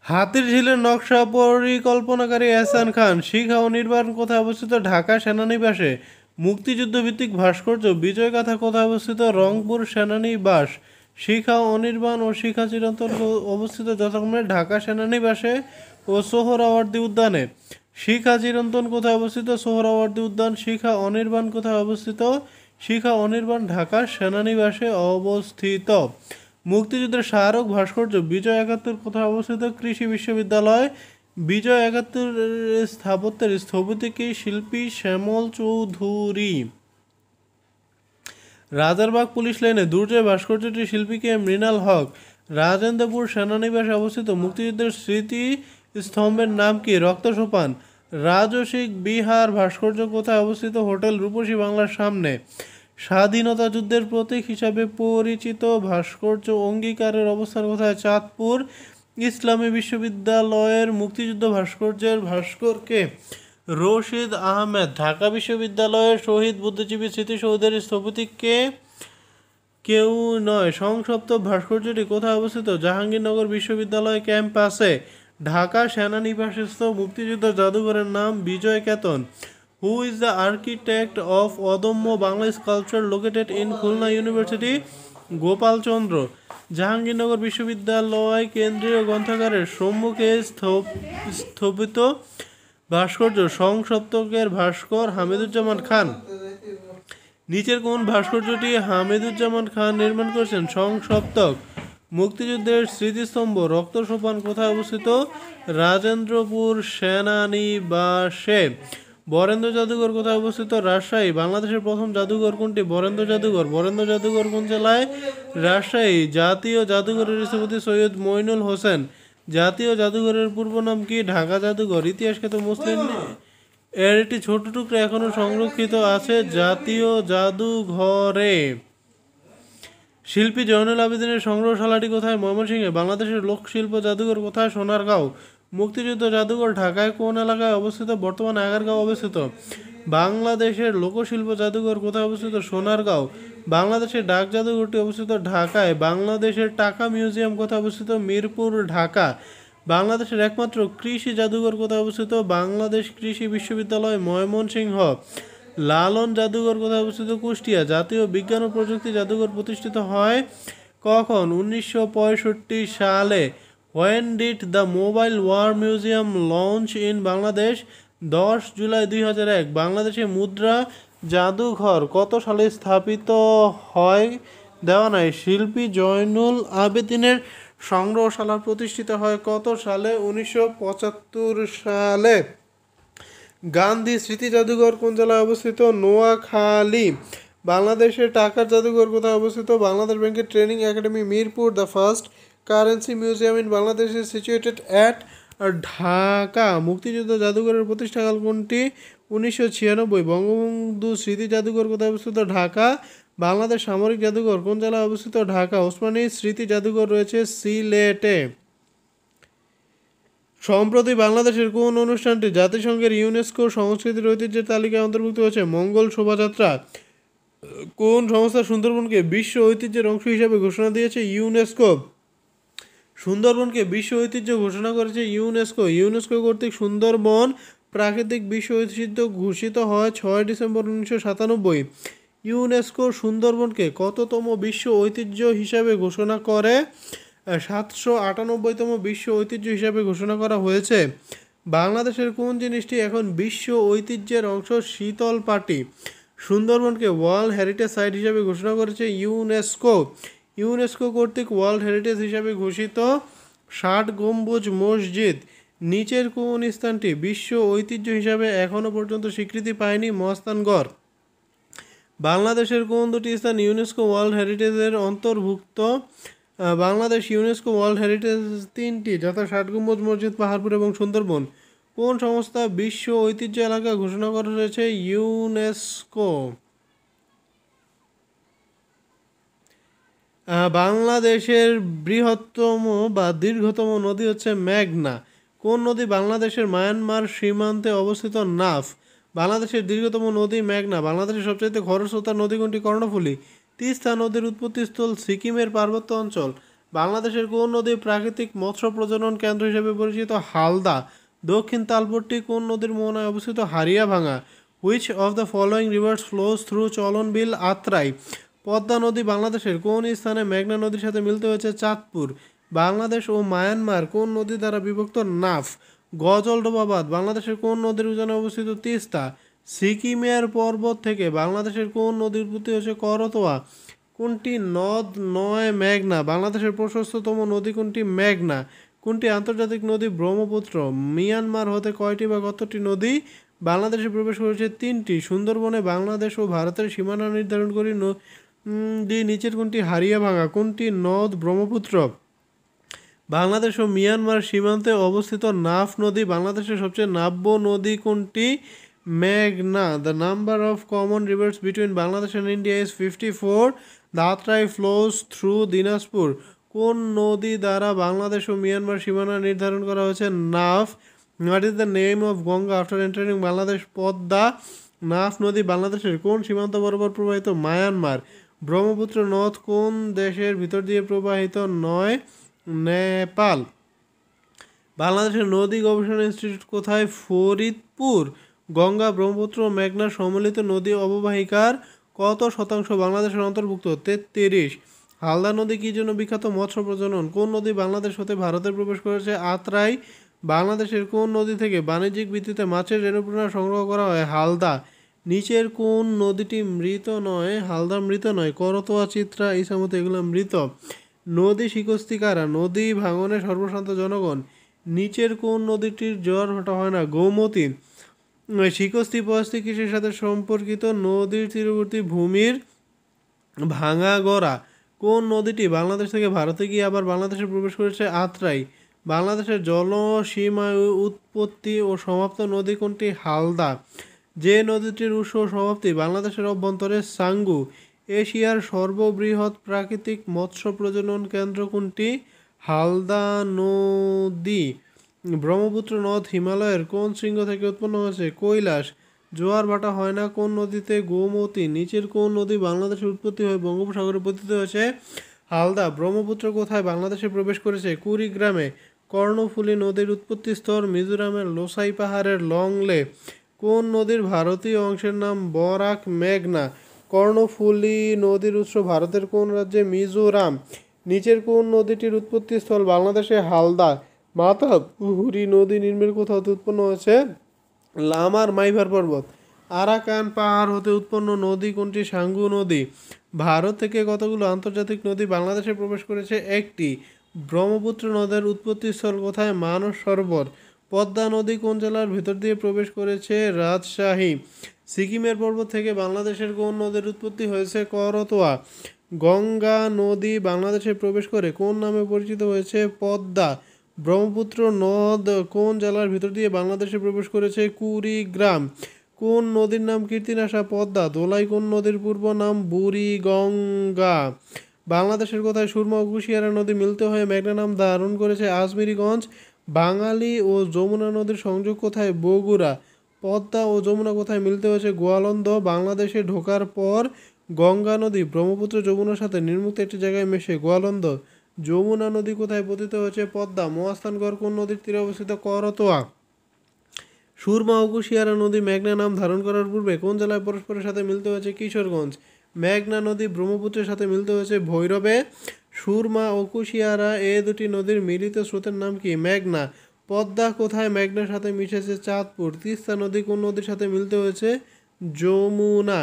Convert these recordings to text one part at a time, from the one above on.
হাতিরঝিলের নকশা পরিকল্পনাকারী এহসান খান। শিখা অনির্বাণ কোথায় অবস্থিত? ঢাকা সেনানিবাসে। মুক্তিযুদ্ধ ভিত্তিক ভাস্কর্য বিজয়গাথা কোথায় অবস্থিত? রংপুর সেনানিবাস। শিখা অনির্বাণ ও শিখা চিরন্তন অবস্থিত যথাক্রমে ঢাকা সেনানিবাসে ও সোহরাওয়ার্দী উদ্যানে। শিখা চিরন্তন কোথায় অবস্থিত? সোহরাওয়ার্দী উদ্যান। শিখা অনির্বাণ কোথায় অবস্থিত? শিখা অনির্বাণ ঢাকা সেনানিবাসে অবস্থিত। মুক্তিযুদ্ধের স্মারক ভাস্কর্য বিজয় ৭১ কোথায় অবস্থিত? কৃষি বিশ্ববিদ্যালয়। বিজয় ৭১ স্থাপত্যের স্থপতি শিল্পী শ্যামল চৌধুরী। রাজারবাগ পুলিশ লাইনে দুর্জয় ভাস্কর্যটির শিল্পীকে মৃণাল হক। রাজেন্দ্রপুর সেনানিবাসে অবস্থিত মুক্তিযুদ্ধের স্মৃতি স্তম্ভের নাম কি? রক্ত সোপান। রাজসিক বিহার ভাস্কর্য কোথায় অবস্থিত? হোটেল রূপসী বাংলার সামনে। স্বাধীনতা যুদ্ধের প্রতীক হিসাবে পরিচিত ভাস্কর্য অঙ্গীকারের অবস্থান কোথায়? চাঁদপুর। ইসলামী বিশ্ববিদ্যালয়ের মুক্তিযুদ্ধ ভাস্কর্যের ভাস্করকে? রশিদ আহমেদ। ঢাকা বিশ্ববিদ্যালয়ের শহীদ বুদ্ধিজীবী স্মৃতিসৌধের স্থপতিকে? কেউ নয়। সংসপ্ত ভাস্কর্যটি কোথায় অবস্থিত? জাহাঙ্গীরনগর বিশ্ববিদ্যালয় ক্যাম্পাসে। ঢাকা সেনানিবাসস্থ মুক্তিযুদ্ধ জাদুঘরের নাম Bijoy Keton. Who is the architect of Adamya Bangla sculpture located in Khulna University? Gopal Chandra. Jahangirnagar বিশ্ববিদ্যালয় কেন্দ্রীয় গ্রন্থাগারের সম্মুখে স্থাপিত ভাস্কর্য সংসপ্তকের ভাস্কর হামিদুজ্জামান খান। নিচের কোন ভাস্কর্যটি হামিদুজ্জামান খান নির্মাণ করেছেন? সংসপ্তক। মুক্তিযুদ্ধের স্মৃতিস্তম্ভ রক্ত সোপান কোথায় অবস্থিত? রাজেন্দ্রপুর সেনানিবাসে। বরেন্দ্র জাদুঘর কোথায় অবস্থিত? রাজশাহী। বাংলাদেশের প্রথম জাদুঘর কোনটি? বরেন্দ্র জাদুঘর। বরেন্দ্র জাদুঘর কোন জেলায়? রাজশাহী। জাতীয় জাদুঘরের স্থপতি সৈয়দ মইনুল হোসেন। জাতীয় জাদুঘরের পূর্ব নাম কি? ঢাকা জাদুঘর। ইতিহাসখ্যাত মুসলিম এর একটি ছোট টুকরা এখনও সংরক্ষিত আছে জাতীয় জাদুঘরে। শিল্পী জয়নুল আবেদিনের সংগ্রহশালাটি কোথায়? ময়মনসিংহে। বাংলাদেশের লোকশিল্প জাদুঘর কোথায়? সোনারগাঁও। মুক্তিযুদ্ধ জাদুঘর ঢাকায় কোন এলাকায় অবস্থিত? বর্তমানে আগারগাঁও অবস্থিত। বাংলাদেশের লোকশিল্প জাদুঘর কোথায় অবস্থিত? সোনারগাঁও। বাংলাদেশের ডাক জাদুঘরটি অবস্থিত ঢাকায়। বাংলাদেশের টাকা মিউজিয়াম কোথায় অবস্থিত? মিরপুর, ঢাকা। বাংলাদেশের একমাত্র কৃষি জাদুঘর কোথায় অবস্থিত? বাংলাদেশ কৃষি বিশ্ববিদ্যালয়, ময়মনসিংহ। লালন জাদুঘর কোথায় অবস্থিত? কুষ্টিয়া। জাতীয় বিজ্ঞান ও প্রযুক্তি জাদুঘর প্রতিষ্ঠিত হয় কখন? 1965 সালে। When did the mobile war museum launch in Bangladesh? 10 জুলাই 2001। বাংলাদেশে মুদ্রা জাদুঘর কত সালে স্থাপিত হয়? দেওয়া নাই। শিল্পী জয়নুল আবেদিনের সংগ্রহশালা প্রতিষ্ঠিত হয় কত সালে? 1975 সালে। গান্ধী স্মৃতি জাদুঘর কোন জেলায় অবস্থিত? নোয়াখালী। বাংলাদেশের টাকার জাদুঘর কোথায় অবস্থিত? বাংলাদেশ ব্যাংকের training academy, Mirpur. The first currency museum in Bangladesh is situated at Dhaka. মুক্তিযুদ্ধ জাদুঘরের প্রতিষ্ঠাকাল কোনটি? 1996। বঙ্গবন্ধু স্মৃতি জাদুঘর কোথায় অবস্থিত? ঢাকা। বাংলাদেশ সামরিক জাদুঘর কোন জেলায় অবস্থিত? ঢাকা। ওসমানী স্মৃতি জাদুঘর রয়েছে সিলেটে। সম্প্রতি বাংলাদেশের কোন অনুষ্ঠানটি জাতিসংঘের ইউনেস্কো সংস্কৃতির ঐতিহ্যের তালিকায় অন্তর্ভুক্ত হয়েছে? মঙ্গল শোভাযাত্রা। কোন সংস্থা সুন্দরবনকে বিশ্ব ঐতিহ্যের অংশ হিসাবে ঘোষণা দিয়েছে? ইউনেস্কো। সুন্দরবনকে বিশ্ব ঐতিহ্য ঘোষণা করেছে ইউনেস্কো। ইউনেস্কো কর্তৃক সুন্দরবন প্রাকৃতিক বিশ্ব ঐতিহ্য ঘোষিত হয় 6 ডিসেম্বর 1997। ইউনেস্কো সুন্দরবনকে কততম বিশ্ব ঐতিহ্য হিসাবে ঘোষণা করে? 798তম বিশ্ব ঐতিহ্য হিসাবে ঘোষণা করা হয়েছে। বাংলাদেশের কোন জিনিসটি এখন বিশ্ব ঐতিহ্যের অংশ? শীতল পাটি। সুন্দরবনকে ওয়ার্ল্ড হেরিটেজ সাইট হিসাবে ঘোষণা করেছে ইউনেস্কো। ইউনেস্কো কর্তৃক ওয়ার্ল্ড হেরিটেজ হিসাবে ঘোষিত 60 গম্বুজ মসজিদ নিচের কোন স্থানটি বিশ্ব ঐতিহ্য হিসাবে এখনও পর্যন্ত স্বীকৃতি পায়নি? মস্তানগড়। বাংলাদেশের কোন দুটি স্থান ইউনেস্কো ওয়ার্ল্ড হেরিটেজের অন্তর্ভুক্ত? বাংলাদেশ ইউনেস্কো ওয়ার্ল্ড হেরিটেজ 3টি, যথা 60 গম্বুজ মসজিদ, পাহাড়পুর এবং সুন্দরবন। কোন সংস্থা বিশ্ব ঐতিহ্য এলাকা ঘোষণা করেছে? ইউনেস্কো। বাংলাদেশের বৃহত্তম বা দীর্ঘতম নদী হচ্ছে মেঘনা। কোন নদী বাংলাদেশের মায়ানমার সীমান্তে অবস্থিত? নাফ। বাংলাদেশের দীর্ঘতম নদী মেঘনা। বাংলাদেশের সবচেয়ে খরস্রোতা নদী কোনটি? কর্ণফুলী। তিস্তা নদীর উৎপত্তিস্থল সিকিমের পার্বত্য অঞ্চল। বাংলাদেশের কোন নদী প্রাকৃতিক মৎস্য প্রজনন কেন্দ্র হিসেবে পরিচিত? হালদা। দক্ষিণ তালপট্টি কোন নদীর মোহনায় অবস্থিত? Hariabhanga. Which of the following rivers flows through Chalanbeel Atrai? Padma নদী বাংলাদেশের কোন স্থানে মেঘনা নদীর সাথে মিলিত হয়েছে? চাঁদপুর। বাংলাদেশ ও মায়ানমার কোন নদী দ্বারা বিভক্ত? নাফ। গজলডোবা বাঁধ বাংলাদেশের কোন নদীর উজানে অবস্থিত? তিস্তা। সিকিমের পর্বত থেকে বাংলাদেশের কোন নদীর উৎপত্তি হয়েছে? করতোয়া। কোনটি নদ নয় মেঘনা? বাংলাদেশের প্রশস্ততম নদী কোনটি? মেঘনা। কোনটি আন্তর্জাতিক নদী? ব্রহ্মপুত্র। মিয়ানমার হতে কয়টি বা কতটি নদী বাংলাদেশে প্রবেশ করেছে? 3টি। সুন্দরবনে বাংলাদেশ ও ভারতের সীমানা নির্ধারণ করি নদী নিচের কোনটি? হারিয়াভাঙা। কোনটি নদ? ব্রহ্মপুত্র। বাংলাদেশ ও মিয়ানমার সীমান্তে অবস্থিত নাফ নদী বাংলাদেশের সবচেয়ে নাব্য নদী কোনটি? মেঘনা। The number of common rivers between Bangladesh and India is 54. The Atrai flows through Dinajpur. কোন নদী দ্বারা বাংলাদেশ ও মিয়ানমার সীমানা নির্ধারণ করা হয়েছে? Naf. What is the name of Ganga after entering Bangladesh? Padma. Naf নদী বাংলাদেশের কোন সীমান্ত বরাবর প্রবাহিত? মায়ানমার। ব্রহ্মপুত্র নদ কোন দেশের ভিতর দিয়ে প্রবাহিত নয়? নেপাল। বাংলাদেশের নদী গবেষণা ইনস্টিটিউট কোথায়? ফরিদপুর। গঙ্গা ব্রহ্মপুত্র ও মেঘনা সম্মিলিত নদী অববাহিকার কত শতাংশ বাংলাদেশের অন্তর্ভুক্ত? 33। হালদা নদী কি জন্য বিখ্যাত? মৎস্য প্রজনন। কোন নদী বাংলাদেশ হতে ভারতে প্রবেশ করেছে? আত্রাই। বাংলাদেশের কোন নদী থেকে বাণিজ্যিক ভিত্তিতে মাছের রেণুপোনা সংগ্রহ করা হয়? হালদা। নিচের কোন নদীটি মৃত নয়? হালদা মৃত নয়। করতোয়া, চিত্রা, ইসামতি এগুলো মৃত। নদী শিকস্তি কারা? নদী ভাঙনে সর্বশান্ত জনগণ। নিচের কোন নদীটির জোয়ার ভাটা হয় না? গোমতী। শিকস্তি পস্তি কিসের সাথে সম্পর্কিত? নদীর তীরবর্তী ভূমির ভাঙা গড়া। কোন নদীটি বাংলাদেশ থেকে ভারতে গিয়ে আবার বাংলাদেশে প্রবেশ করেছে? আত্রাই। বাংলাদেশের জলসীমায় উৎপত্তি ও সমাপ্ত নদী কোনটি? হালদা। যে নদীটির উৎস ও সমাপ্তি বাংলাদেশের অভ্যন্তরে? সাঙ্গু। এশিয়ার সর্ববৃহৎ প্রাকৃতিক মৎস্য প্রজনন কেন্দ্র কোনটি? হালদা নদী। ব্রহ্মপুত্র নদ হিমালয়ের কোন শৃঙ্গ থেকে উৎপন্ন হয়েছে? কৈলাস। জোয়ার ভাটা হয় না কোন নদীতে? গোমতী। নিচের কোন নদী বাংলাদেশের উৎপত্তি হয়ে বঙ্গোপসাগরে পতিত হয়েছে? হালদা। ব্রহ্মপুত্র কোথায় বাংলাদেশে প্রবেশ করেছে? কুড়িগ্রামে। কর্ণফুলী নদীর উৎপত্তি স্থল? মিজোরামের লোসাই পাহাড়ের লংলে। কোন নদীর ভারতীয় অংশের নাম? বরাক। মেঘনা। কর্ণফুলী নদীর উৎস ভারতের কোন রাজ্যে? মিজোরাম। নিচের কোন নদীটির উৎপত্তি স্থল বাংলাদেশে? হালদা। মাতাপুরি নদী নিম্নের কোথা হতে উৎপন্ন হয়েছে? লামার মাইভার পর্বত। আরাকান পাহাড় হতে উৎপন্ন নদী কোনটি? সাঙ্গু নদী। ভারত থেকে কতগুলো আন্তর্জাতিক নদী বাংলাদেশে প্রবেশ করেছে? 1টি। ব্রহ্মপুত্র নদের উৎপত্তিস্থল কোথায়? মানস সরোবর। পদ্মা নদী কোন জেলার ভেতর দিয়ে প্রবেশ করেছে? রাজশাহী। সিকিমের পর্বত থেকে বাংলাদেশের কোন নদীর উৎপত্তি হয়েছে? করতোয়া। গঙ্গা নদী বাংলাদেশে প্রবেশ করে কোন নামে পরিচিত হয়েছে? পদ্মা। ব্রহ্মপুত্র নদ কোন জেলার ভিতর দিয়ে বাংলাদেশে প্রবেশ করেছে? কুড়িগ্রাম। কোন নদীর নাম কীর্তিনাশা? পদ্মা। ধোলাই কোন নদীর পূর্ব নাম? বুড়িগঙ্গা। বাংলাদেশের কোথায় সুরমা ও কুশিয়ারা নদী মিলিত হয়ে মেঘনা নাম ধারণ করেছে? আজমিরগঞ্জ। বাঙালি ও যমুনা নদীর সংযোগ কোথায়? বগুড়া। পদ্মা ও যমুনা কোথায় মিলিত হয়েছে? গোয়ালন্দ। বাংলাদেশে ঢোকার পর গঙ্গা নদী ব্রহ্মপুত্র যমুনার সাথে নির্মুক্ত একটি জায়গায় মেশে। গোয়ালন্দ। যমুনা নদী কোথায় পতিত হয়েছে? পদ্মা। মহাস্থানগড় কোন নদীর তীরে অবস্থিত? করতোয়া। সুরমা ও কুশিয়ারা নদী মেঘনা নাম ধারণ করার পূর্বে কোন জেলায় পরস্পরের সাথে মিলিত হয়েছে? কিশোরগঞ্জ। মেঘনা নদী ব্রহ্মপুত্রের সাথে মিলিত হয়েছে ভৈরবে। সুরমা ও কুশিয়ারা এ দুটি নদীর মিলিত স্রোতের নাম কি? মেঘনা। পদ্মা কোথায় মেঘনার সাথে মিশেছে? চাঁদপুর। তিস্তা নদী কোন নদীর সাথে মিলিত হয়েছে? যমুনা।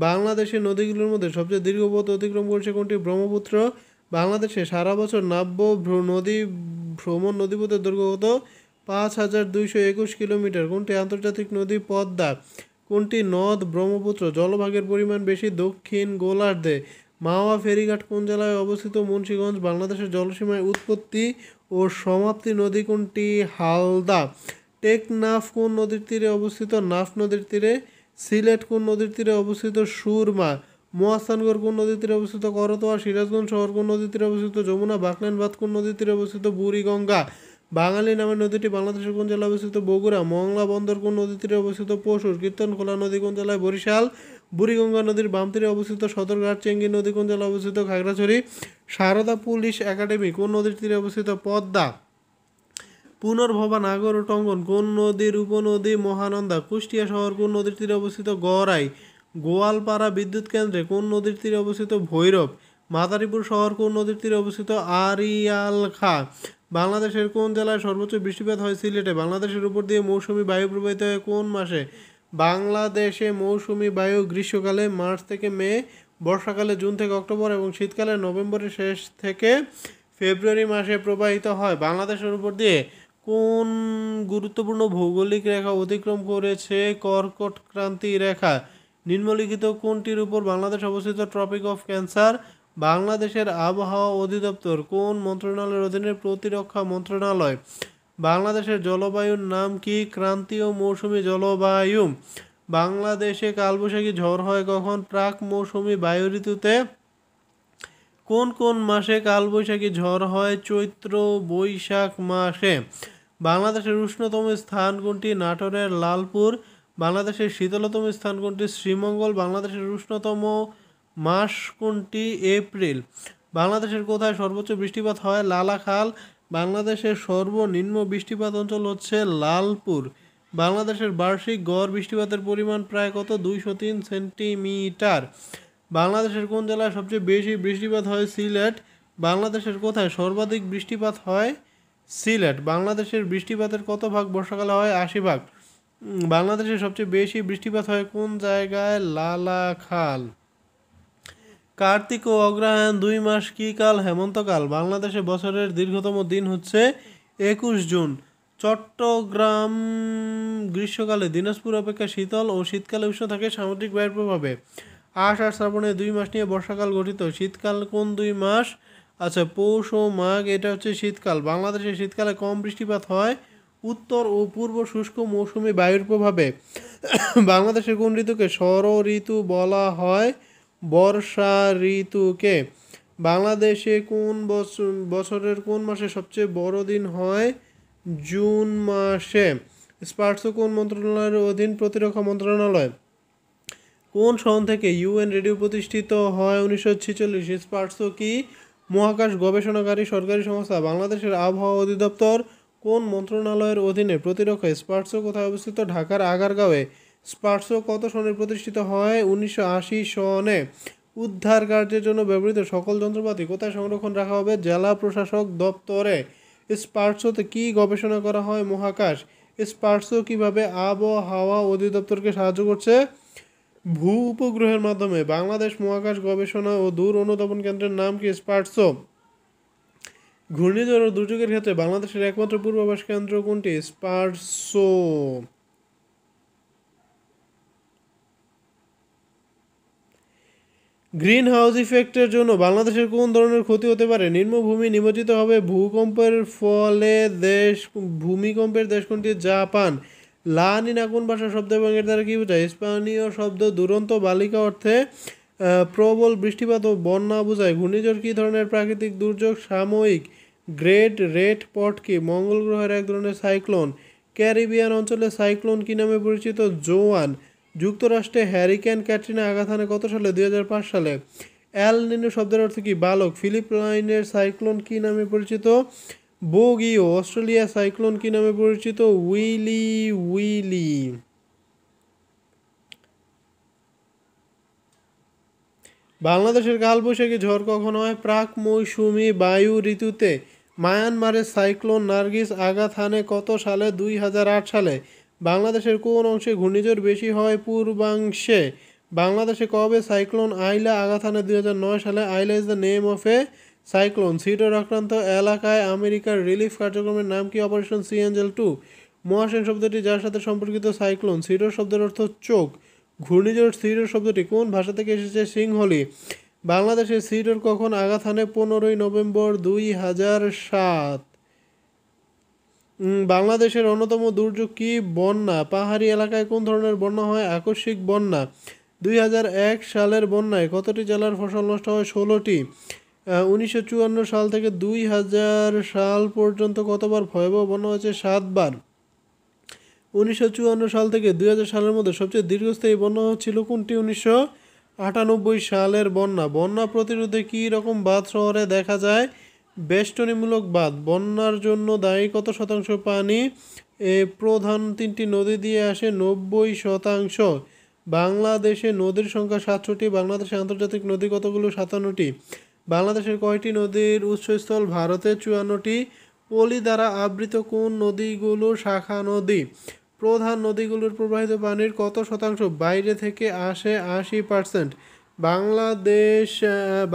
বাংলাদেশের নদীগুলোর মধ্যে সবচেয়ে দীর্ঘ পথ অতিক্রম করেছে কোনটি? ব্রহ্মপুত্র। বাংলাদেশে সারা বছর নাব্য নদী ভ্রমণ নদীপথের দৈর্ঘ্য কত? 5221 কিলোমিটার। কোনটি আন্তর্জাতিক নদী? পদ্মা। কোনটি নদ? ব্রহ্মপুত্র। জলভাগের পরিমাণ বেশি দক্ষিণ গোলার্ধে। মাওয়া ফেরিঘাট কোন জেলায় অবস্থিত? মুন্সিগঞ্জ। বাংলাদেশের জলসীমায় উৎপত্তি ও সমাপ্তি নদী কোনটি? হালদা। টেকনাফ কোন নদীর তীরে অবস্থিত? নাফ নদীর তীরে। সিলেট কোন নদীর তীরে অবস্থিত? সুরমা। মহাস্থানগড় কোন নদীর তীরে অবস্থিত? করতোয়া। সিরাজগঞ্জ শহর কোন নদীর তীরে অবস্থিত? যমুনা। বাকলাইন বাঁধ কোন নদীর তীরে অবস্থিত? বুড়িগঙ্গা। বাঙালি নামের নদীটি বাংলাদেশের কোন জেলায় অবস্থিত? বগুড়া। মংলা বন্দর কোন নদীর তীরে অবস্থিত? পশুর। কীর্তনখোলা নদী কোন জেলায়? বরিশাল। বুড়িগঙ্গা নদীর বাম তীরে অবস্থিত সদরঘাট। চেঙ্গি নদী কোন জেলায় অবস্থিত? খাগড়াছড়ি। সারদা পুলিশ একাডেমি কোন নদীর তীরে অবস্থিত? পদ্মা। পুনর্ভবা নাগর ও টঙ্গন কোন নদীর উপনদী? মহানন্দা। কুষ্টিয়া শহর কোন নদীর তীরে অবস্থিত? গড়াই। গোয়ালপাড়া বিদ্যুৎ কেন্দ্রে কোন নদীর তীরে অবস্থিত? ভৈরব। মাদারীপুর শহর কোন নদীর তীরে অবস্থিত? আড়িয়াল খাঁ। বাংলাদেশের কোন জেলায় সর্বোচ্চ বৃষ্টিপাত হয়? সিলেটে। বাংলাদেশের উপর দিয়ে মৌসুমি বায়ু প্রবাহিত হয় কোন মাসে? বাংলাদেশে মৌসুমি বায়ু গ্রীষ্মকালে মার্চ থেকে মে, বর্ষাকালে জুন থেকে অক্টোবর এবং শীতকালে নভেম্বরের শেষ থেকে ফেব্রুয়ারি মাসে প্রবাহিত হয়। বাংলাদেশের উপর দিয়ে কোন গুরুত্বপূর্ণ ভৌগোলিক রেখা অতিক্রম করেছে? কর্কট ক্রান্তি রেখা। নিম্নলিখিত কোনটির উপর বাংলাদেশ অবস্থিত? Tropic of cancer. বাংলাদেশের আবহাওয়া অধিদপ্তর কোন মন্ত্রণালয়ের অধীনে? প্রতিরক্ষা মন্ত্রণালয়। বাংলাদেশের জলবায়ুর নাম কি? ক্রান্তীয় মৌসুমী জলবায়ু। বাংলাদেশে কালবৈশাখী ঝড় হয় কখন? প্রাক মৌসুমী বায়ু ঋতুতে। কোন কোন মাসে কালবৈশাখী ঝড় হয়? চৈত্র বৈশাখ মাসে। বাংলাদেশের উষ্ণতম স্থান কোনটি? নাটোরের লালপুর। বাংলাদেশের শীতলতম স্থান কোনটি? শ্রীমঙ্গল। বাংলাদেশের উষ্ণতম মাস কোনটি? এপ্রিল। বাংলাদেশের কোথায় সর্বোচ্চ বৃষ্টিপাত হয়? লালাখাল। বাংলাদেশের সর্বনিম্ন বৃষ্টিপাত অঞ্চল হচ্ছে লালপুর। বাংলাদেশের বার্ষিক গড় বৃষ্টিপাতের পরিমাণ প্রায় কত? 203 সেন্টিমিটার। বাংলাদেশের কোন জেলায় সবচেয়ে বেশি বৃষ্টিপাত হয়? সিলেট। বাংলাদেশের কোথায় সর্বাধিক বৃষ্টিপাত হয়? সিলেট। বাংলাদেশের বৃষ্টিপাতের কত ভাগ বর্ষাকালে হয়? 80 ভাগ। বাংলাদেশের সবচেয়ে বেশি বৃষ্টিপাত হয় কোন জায়গায়? লালাখাল। কার্তিক ও অগ্রহায়ণ 2 মাস কি কাল? হেমন্তকাল। বাংলাদেশে বছরের দীর্ঘতম দিন হচ্ছে 21 জুন। চট্টগ্রাম গ্রীষ্মকালে দিনাজপুর অপেক্ষা শীতল ও শীতকালে উষ্ণ থাকে সামুদ্রিক বায়ুর প্রভাবে। আষাঢ় আর শ্রাবণে 2 মাস নিয়ে বর্ষাকাল গঠিত। শীতকাল কোন 2 মাস? আচ্ছা, পৌষ ও মাঘ এটা হচ্ছে শীতকাল। বাংলাদেশে শীতকালে কম বৃষ্টিপাত হয় উত্তর ও পূর্ব শুষ্ক মৌসুমী বায়ুর প্রভাবে। বাংলাদেশের কোন ঋতুকে ষড় ঋতু বলা হয়? বর্ষা ঋতুকে। বাংলাদেশে কোন বছরের কোন মাসে সবচেয়ে বড় দিন হয়? জুন মাসে। স্পার্সো কোন মন্ত্রণালয়ের অধীন? প্রতিরক্ষা মন্ত্রণালয়। কোন সন থেকে ইউএন রেডিও প্রতিষ্ঠিত হয়? 1946। স্পার্সো কি? মহাকাশ গবেষণাকারী সরকারি সংস্থা। বাংলাদেশের আবহাওয়া অধিদপ্তর কোন মন্ত্রণালয়ের অধীনে? প্রতিরক্ষা। স্পার্সো কোথায় অবস্থিত? ঢাকার আগারগাঁওয়ে। স্পার্সো কত সনে প্রতিষ্ঠিত হয়? 1980 সনে। উদ্ধার কার্যের জন্য ব্যবহৃত সকল যন্ত্রপাতি কোথায় সংরক্ষণ রাখা হবে? জেলা প্রশাসক দপ্তরে। স্পার্সোতে কি গবেষণা করা হয়? মহাকাশ। স্পার্সো কিভাবে আবহাওয়া অধিদপ্তরকে সাহায্য করছে? ভূ উপগ্রহের মাধ্যমে। বাংলাদেশ মহাকাশ গবেষণা ও দূর অনুধাবন কেন্দ্রের নাম কি? স্পার্সো। ঘূর্ণিঝড় ও দুর্যোগের ক্ষেত্রে বাংলাদেশের একমাত্র পূর্বাভাস কেন্দ্র কোনটি? স্পার্সো। গ্রিন হাউস ইফেক্টের জন্য বাংলাদেশের কোন ধরনের ক্ষতি হতে পারে? নিম্নভূমি নিমজ্জিত হবে। ভূমিকম্পের দেশ কোনটি? জাপান। লা নিনা কোন ভাষার শব্দ এবং এর দ্বারা কি বোঝায়? স্পেনীয় শব্দ। দুরন্ত বালিকা অর্থে প্রবল বৃষ্টিপাত ও বন্যা বোঝায়। ঘূর্ণিঝড় কী ধরনের প্রাকৃতিক দুর্যোগ? সাময়িক। গ্রেট রেড পট কি? মঙ্গল গ্রহের এক ধরনের সাইক্লোন। ক্যারিবিয়ান অঞ্চলে সাইক্লোন কি নামে পরিচিত? জোয়ান। যুক্তরাষ্ট্রে হ্যারিকেন ক্যাটরিনা আঘাত হানে কত সালে? 2005 সালে। এল নিনো শব্দের অর্থ কি? বালক। ফিলিপাইনের সাইক্লোন কি নামে পরিচিত? বোগিও। অস্ট্রেলিয়া সাইক্লোন কি নামে পরিচিত? Willy willy. বাংলাদেশের কালবৈশাখী ঝড় কখন হয়? প্রাক মৌসুমী বায়ু ঋতুতে। মায়ানমারের সাইক্লোন নার্গিস আঘাত হানে কত সালে? 2008 সালে। বাংলাদেশের কোন অংশে ঘূর্ণিঝড় বেশি হয়? পূর্বাংশে। বাংলাদেশে কবে সাইক্লোন আইলা আঘাত হানে? 2009 সালে। Aila is the name of a cyclone. Sidr আক্রান্ত এলাকায় আমেরিকার রিলিফ কার্যক্রমের নাম কি? Operation C Angel 2। মহাসেন শব্দটি যার সাথে সম্পর্কিত? সাইক্লোন। সিডর শব্দের অর্থ চোখ। ঘূর্ণিঝড় সিডর শব্দটি কোন ভাষা থেকে এসেছে? সিংহলি। বাংলাদেশের সিডর কখন আঘাত হানে? 15 নভেম্বর 2007। বাংলাদেশের অন্যতম দুর্যোগ কি? বন্যা। পাহাড়ি এলাকায় কোন ধরনের বন্যা হয়? আকস্মিক বন্যা। 2001 সালের বন্যায় কতটি জেলার ফসল নষ্ট হয়? 16টি। 1954 সাল থেকে 2000 সাল পর্যন্ত কতবার ভয়াবহ বন্যা হয়েছে? 7 বার। 1954 সাল থেকে 2000 সালের মধ্যে সবচেয়ে দীর্ঘস্থায়ী বন্যা ছিল কোনটি? 1998 সালের বন্যা। বন্যা প্রতিরোধে কী রকম বাঁধ শহরে দেখা যায়? বেষ্টনীমূলক বাঁধ। বন্যার জন্য দায়ী কত শতাংশ পানি? প্রধান তিনটি নদী দিয়ে আসে 90%। বাংলাদেশে নদীর সংখ্যা 700টি। বাংলাদেশে আন্তর্জাতিক নদী কতগুলো? 57টি। বাংলাদেশের কয়টি নদীর উৎসস্থল? ভারতে 54টি। পলি দ্বারা আবৃত কোন নদীগুলো শাখা নদী? প্রধান নদীগুলোর প্রবাহিত পানির কত শতাংশ বাইরে থেকে আসে? 80%।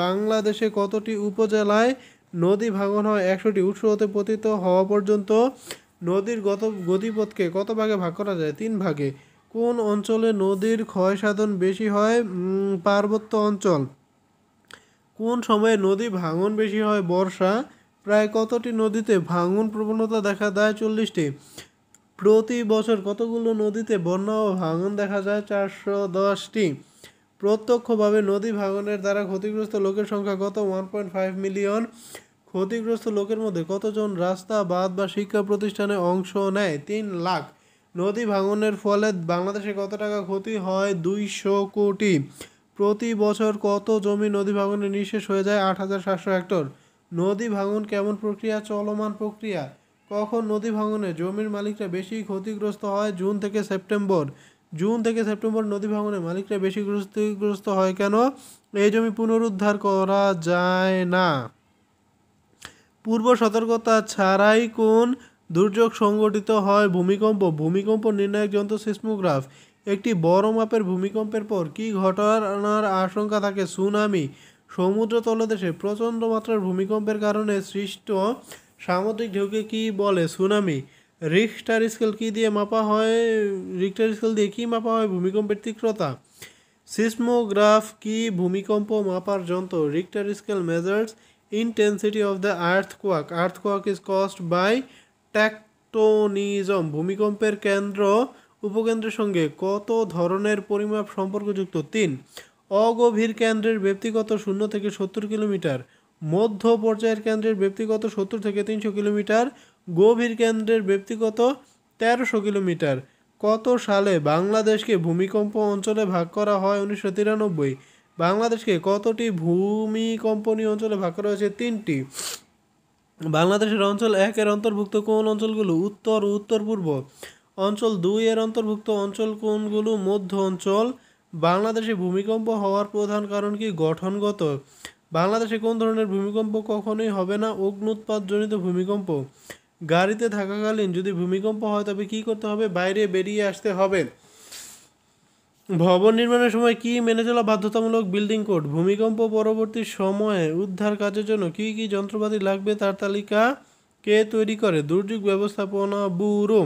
বাংলাদেশে কতটি উপজেলায় নদী ভাঙন হয়? 100টি। উৎস হতে পতিত হওয়া পর্যন্ত নদীর গতিপথকে কত ভাগে ভাগ করা যায়? 3 ভাগে। কোন অঞ্চলে নদীর ক্ষয়সাধন বেশি হয়? পার্বত্য অঞ্চল। কোন সময়ে নদী ভাঙন বেশি হয়? বর্ষা। প্রায় কতটি নদীতে ভাঙন প্রবণতা দেখা দেয়? 40টি। প্রতি বছর কতগুলো নদীতে বন্যা ও ভাঙন দেখা যায়? 410টি। প্রত্যক্ষভাবে নদী ভাঙনের দ্বারা ক্ষতিগ্রস্ত লোকের সংখ্যা কত? 1.5 মিলিয়ন। ক্ষতিগ্রস্ত লোকের মধ্যে কতজন রাস্তা, বাঁধ বা শিক্ষা প্রতিষ্ঠানে অংশ নেয়? 3 লাখ। নদী ভাঙনের ফলে বাংলাদেশে কত টাকা ক্ষতি হয়? 200 কোটি। প্রতি বছর কত জমি নদী ভাঙনে নিঃশেষ হয়ে যায়? 8700 হেক্টর। নদী ভাঙন কেমন প্রক্রিয়া? চলমান প্রক্রিয়া। কখন নদী ভাঙনে জমির মালিকরা বেশি ক্ষতিগ্রস্ত হয়? জুন থেকে সেপ্টেম্বর। জুন থেকে সেপ্টেম্বর নদী ভাঙনে মালিকরা বেশি ক্ষতিগ্রস্ত হয় কেন? এই জমি পুনরুদ্ধার করা যায় না। পূর্ব সতর্কতা ছাড়াই কোন দুর্যোগ সংঘটিত হয়? ভূমিকম্প। ভূমিকম্প নির্ণায়ক যন্ত্র সিসমোগ্রাফ। একটি বড় মাপের ভূমিকম্পের পর কী ঘটনার আশঙ্কা থাকে? সুনামি। সমুদ্র তলদেশে প্রচণ্ড মাত্রার ভূমিকম্পের কারণে সৃষ্ট সামুদ্রিক ঢেউকে কী বলে? সুনামি। রিখটার স্কেল কী দিয়ে মাপা হয়? রিখটার স্কেল দিয়ে কী মাপা হয়? ভূমিকম্পের তীব্রতা। সিসমোগ্রাফ কি ভূমিকম্প মাপার যন্ত্র? Richter scale measures intensity of the earthquake. Earthquake is caused by টেকটোনিজম। ভূমিকম্পের কেন্দ্র উপকেন্দ্রের সঙ্গে কত ধরনের পরিমাপ সম্পর্কযুক্ত? 3। অগভীর কেন্দ্রের ব্যক্তিগত 0 থেকে 70 কিলোমিটার। মধ্য পর্যায়ের কেন্দ্রের ব্যক্তিগত 70 থেকে 300 কিলোমিটার। গভীর কেন্দ্রের ব্যক্তিগত 1300 কিলোমিটার। কত সালে বাংলাদেশকে ভূমিকম্প অঞ্চলে ভাগ করা হয়? 1993। বাংলাদেশকে কতটি ভূমিকম্পনীয় অঞ্চলে ভাগ করা হয়েছে? 3টি। বাংলাদেশের অঞ্চল 1 এর অন্তর্ভুক্ত কোন অঞ্চলগুলো? উত্তর ও উত্তর পূর্ব। অঞ্চল 2 এর অন্তর্ভুক্ত অঞ্চল কোনগুলো? মধ্য অঞ্চল। বাংলাদেশে ভূমিকম্প হওয়ার প্রধান কারণ কি? গঠনগত। বাংলাদেশে কোন ধরনের ভূমিকম্প কখনোই হবে না? অগ্ন্যুৎপাতজনিত ভূমিকম্প। গাড়িতে থাকাকালীন যদি ভূমিকম্প হয় তবে কী করতে হবে? বাইরে বেরিয়ে আসতে হবে। ভবন নির্মাণের সময় কি মেনে চলা বাধ্যতামূলক? Building code. ভূমিকম্প পরবর্তী সময়ে উদ্ধার কাজের জন্য কি কি যন্ত্রপাতি লাগবে তার তালিকা কে তৈরি করে? দুর্যোগ ব্যবস্থাপনা ব্যুরো।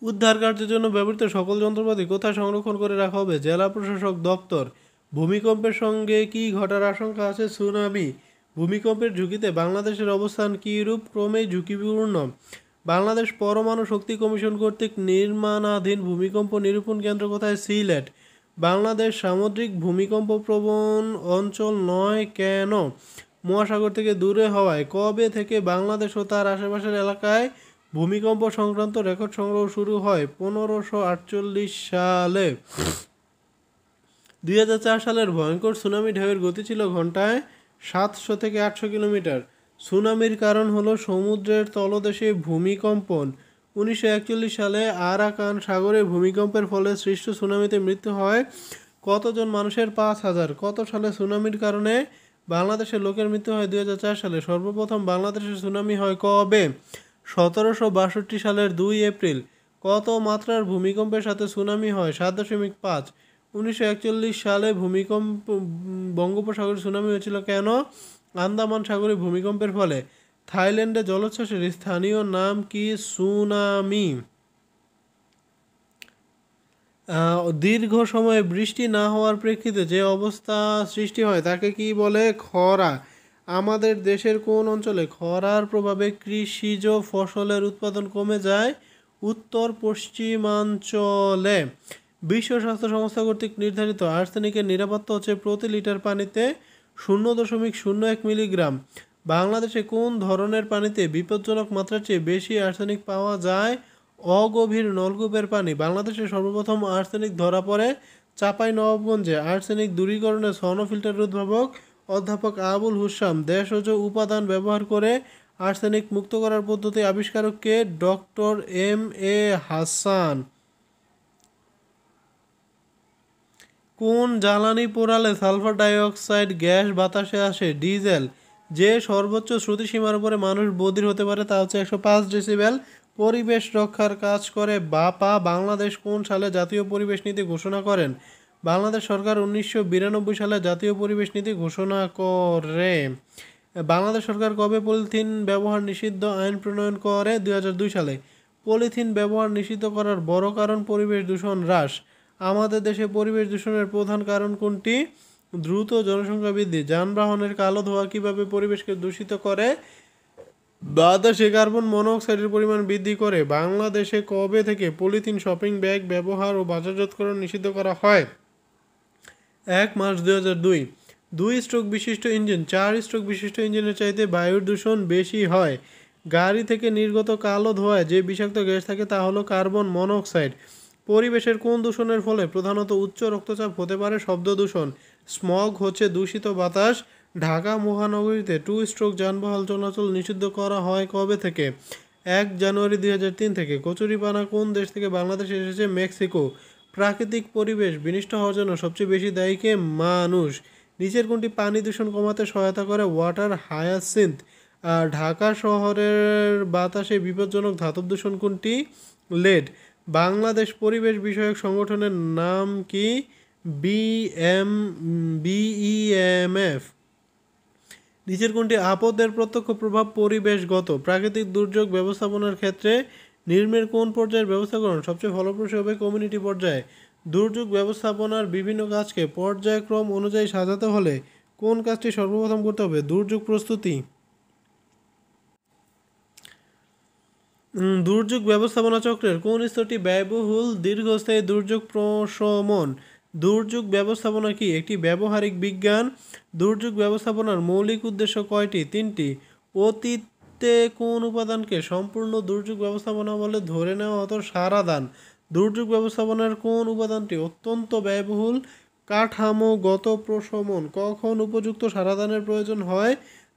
উদ্ধার কার্যের জন্য ব্যবহৃত সকল যন্ত্রপাতি কোথায় সংরক্ষণ করে রাখা হবে? জেলা প্রশাসক দপ্তর। ভূমিকম্পের সঙ্গে কি ঘটার আশঙ্কা আছে? সুনামি। ভূমিকম্পের ঝুঁকিতে বাংলাদেশের অবস্থান কীরূপ? ক্রমেই ঝুঁকিপূর্ণ। বাংলাদেশ পরমাণু শক্তি কমিশন কর্তৃক নির্মাণাধীন ভূমিকম্প নিরূপণ কেন্দ্র কোথায়? সিলেট। বাংলাদেশ সামুদ্রিক ভূমিকম্প প্রবণ অঞ্চল নয় কেন? মহাসাগর থেকে দূরে হওয়ায়। কবে থেকে বাংলাদেশ ও তার আশেপাশের এলাকায় ভূমিকম্প সংক্রান্ত রেকর্ড সংগ্রহ শুরু হয়? 1548 সালে। 2004 সালের ভয়ঙ্কর সুনামি ঢেউয়ের গতি ছিল ঘন্টায় 700 থেকে 800 কিলোমিটার। সুনামির কারণ হলো সমুদ্রের তলদেশে ভূমিকম্পন। 1941 সালে আরাকান সাগরে ভূমিকম্পের ফলে সৃষ্ট সুনামিতে মৃত্যু হয় কতজন মানুষের? 5000। কত সালে সুনামির কারণে বাংলাদেশের লোকের মৃত্যু হয়? 2004 সালে। সর্বপ্রথম বাংলাদেশের সুনামি হয় কবে? 1762 সালের 2 এপ্রিল। কত মাত্রার ভূমিকম্পের সাথে সুনামি হয়? 7.5। 1941 সালে বঙ্গোপসাগরে সুনামি হয়েছিল কেন? আন্দামান সাগরে ভূমিকম্পের ফলে। থাইল্যান্ডে জলোচ্ছ্বাসের স্থানীয় নাম কি? সুনামি। দীর্ঘ সময়ে বৃষ্টি না হওয়ার প্রেক্ষিতে যে অবস্থা সৃষ্টি হয় তাকে কি বলে? খরা। আমাদের দেশের কোন অঞ্চলে খরার প্রভাবে কৃষিজ ফসলের উৎপাদন কমে যায়? উত্তর পশ্চিমাঞ্চলে। বিশ্ব স্বাস্থ্য সংস্থা কর্তৃক নির্ধারিত আর্সেনিকের নিরাপত্তা হচ্ছে প্রতি লিটার পানিতে 0.01 মিলিগ্রাম। বাংলাদেশে কোন ধরনের পানিতে বিপজ্জনক মাত্রার চেয়ে বেশি আর্সেনিক পাওয়া যায়? অগভীর নলকূপের পানি। বাংলাদেশে সর্বপ্রথম আর্সেনিক ধরা পড়ে চাঁপাইনবাবগঞ্জে। আর্সেনিক দূরীকরণে সনোফিল্টারের উদ্ভাবক অধ্যাপক আবুল হুসাম। দেশজ উপাদান ব্যবহার করে আর্সেনিক মুক্ত করার পদ্ধতি আবিষ্কারক কে? Doctor M.A. হাসান। কোন জ্বালানি পোড়ালে সালফার ডাইঅক্সাইড গ্যাস বাতাসে আসে? ডিজেল। যে সর্বোচ্চ শ্রুতিসীমার উপরে মানুষ বধির হতে পারে তা হচ্ছে 105 ডেসিবেল। পরিবেশ রক্ষার কাজ করে বাপা। বাংলাদেশ কোন সালে জাতীয় পরিবেশ নীতি ঘোষণা করেন? বাংলাদেশ সরকার 1992 সালে জাতীয় পরিবেশ নীতি ঘোষণা করে। বাংলাদেশ সরকার কবে পলিথিন ব্যবহার নিষিদ্ধ আইন প্রণয়ন করে? 2002 সালে। পলিথিন ব্যবহার নিষিদ্ধ করার বড় কারণ পরিবেশ দূষণ হ্রাস। আমাদের দেশে পরিবেশ দূষণের প্রধান কারণ কোনটি? দ্রুত জনসংখ্যা বৃদ্ধি। যানবাহনের কালো ধোঁয়া কিভাবে পরিবেশকে দূষিত করে? বাতাসে কার্বন মনোক্সাইডের পরিমাণ বৃদ্ধি করে। বাংলাদেশে কবে থেকে পলিথিন শপিং ব্যাগ ব্যবহার ও বাজারজাতকরণ নিষিদ্ধ করা হয়? 1 মার্চ 2002। 2 স্ট্রোক বিশিষ্ট ইঞ্জিন 4 স্ট্রোক বিশিষ্ট ইঞ্জিনের চাইতে বায়ুর দূষণ বেশি হয়। গাড়ি থেকে নির্গত কালো ধোঁয়ায় যে বিষাক্ত গ্যাস থাকে তা হলো কার্বন মনোক্সাইড। পরিবেশের কোন দূষণের ফলে প্রধানত উচ্চ রক্তচাপ হতে পারে? শব্দ দূষণ। স্মগ হচ্ছে দূষিত বাতাস। ঢাকা মহানগরীতে 2 স্ট্রোক যানবাহন চলাচল নিষিদ্ধ করা হয় কবে থেকে? 1 জানুয়ারি 2003 থেকে। কচুরিপানা কোন দেশ থেকে বাংলাদেশে এসেছে? মেক্সিকো। প্রাকৃতিক পরিবেশ বিনষ্ট হওয়ার জন্য সবচেয়ে বেশি দায়ী কে? মানুষ। নিচের কোনটি পানি দূষণ কমাতে সহায়তা করে? Water hyacinth. ঢাকা শহরের বাতাসে বিপজ্জনক ধাতব দূষণ কোনটি? লেড। বাংলাদেশ পরিবেশ বিষয়ক সংগঠনের নাম কি? BEMF। নিচের কোনটি আপদের প্রত্যক্ষ প্রভাব পরিবেশগত? প্রাকৃতিক দুর্যোগ ব্যবস্থাপনার ক্ষেত্রে নিম্নের কোন পর্যায়ের ব্যবস্থাপনা সবচেয়ে ফলপ্রসূ হবে? কমিউনিটি পর্যায়ে। দুর্যোগ ব্যবস্থাপনার বিভিন্ন কাজকে পর্যায়ক্রম অনুযায়ী সাজাতে হলে কোন কাজটি সর্বপ্রথম করতে হবে? দুর্যোগ প্রস্তুতি। দুর্যোগ ব্যবস্থাপনা চক্রের কোন স্তরটি ব্যয়বহুল? দীর্ঘস্থায়ী দুর্যোগ প্রশমন। দুর্যোগ ব্যবস্থাপনা কি একটি ব্যবহারিক বিজ্ঞান? দুর্যোগ ব্যবস্থাপনার মৌলিক উদ্দেশ্য কয়টি? 3টি। অতীতে কোন উপাদানকে সম্পূর্ণ দুর্যোগ ব্যবস্থাপনা বলে ধরে নেওয়া হতো? সারাদান। দুর্যোগ ব্যবস্থাপনার কোন উপাদানটি অত্যন্ত ব্যয়বহুল? কাঠামোগত প্রশমন। কখন উপযুক্ত সারাদানের প্রয়োজন হয়?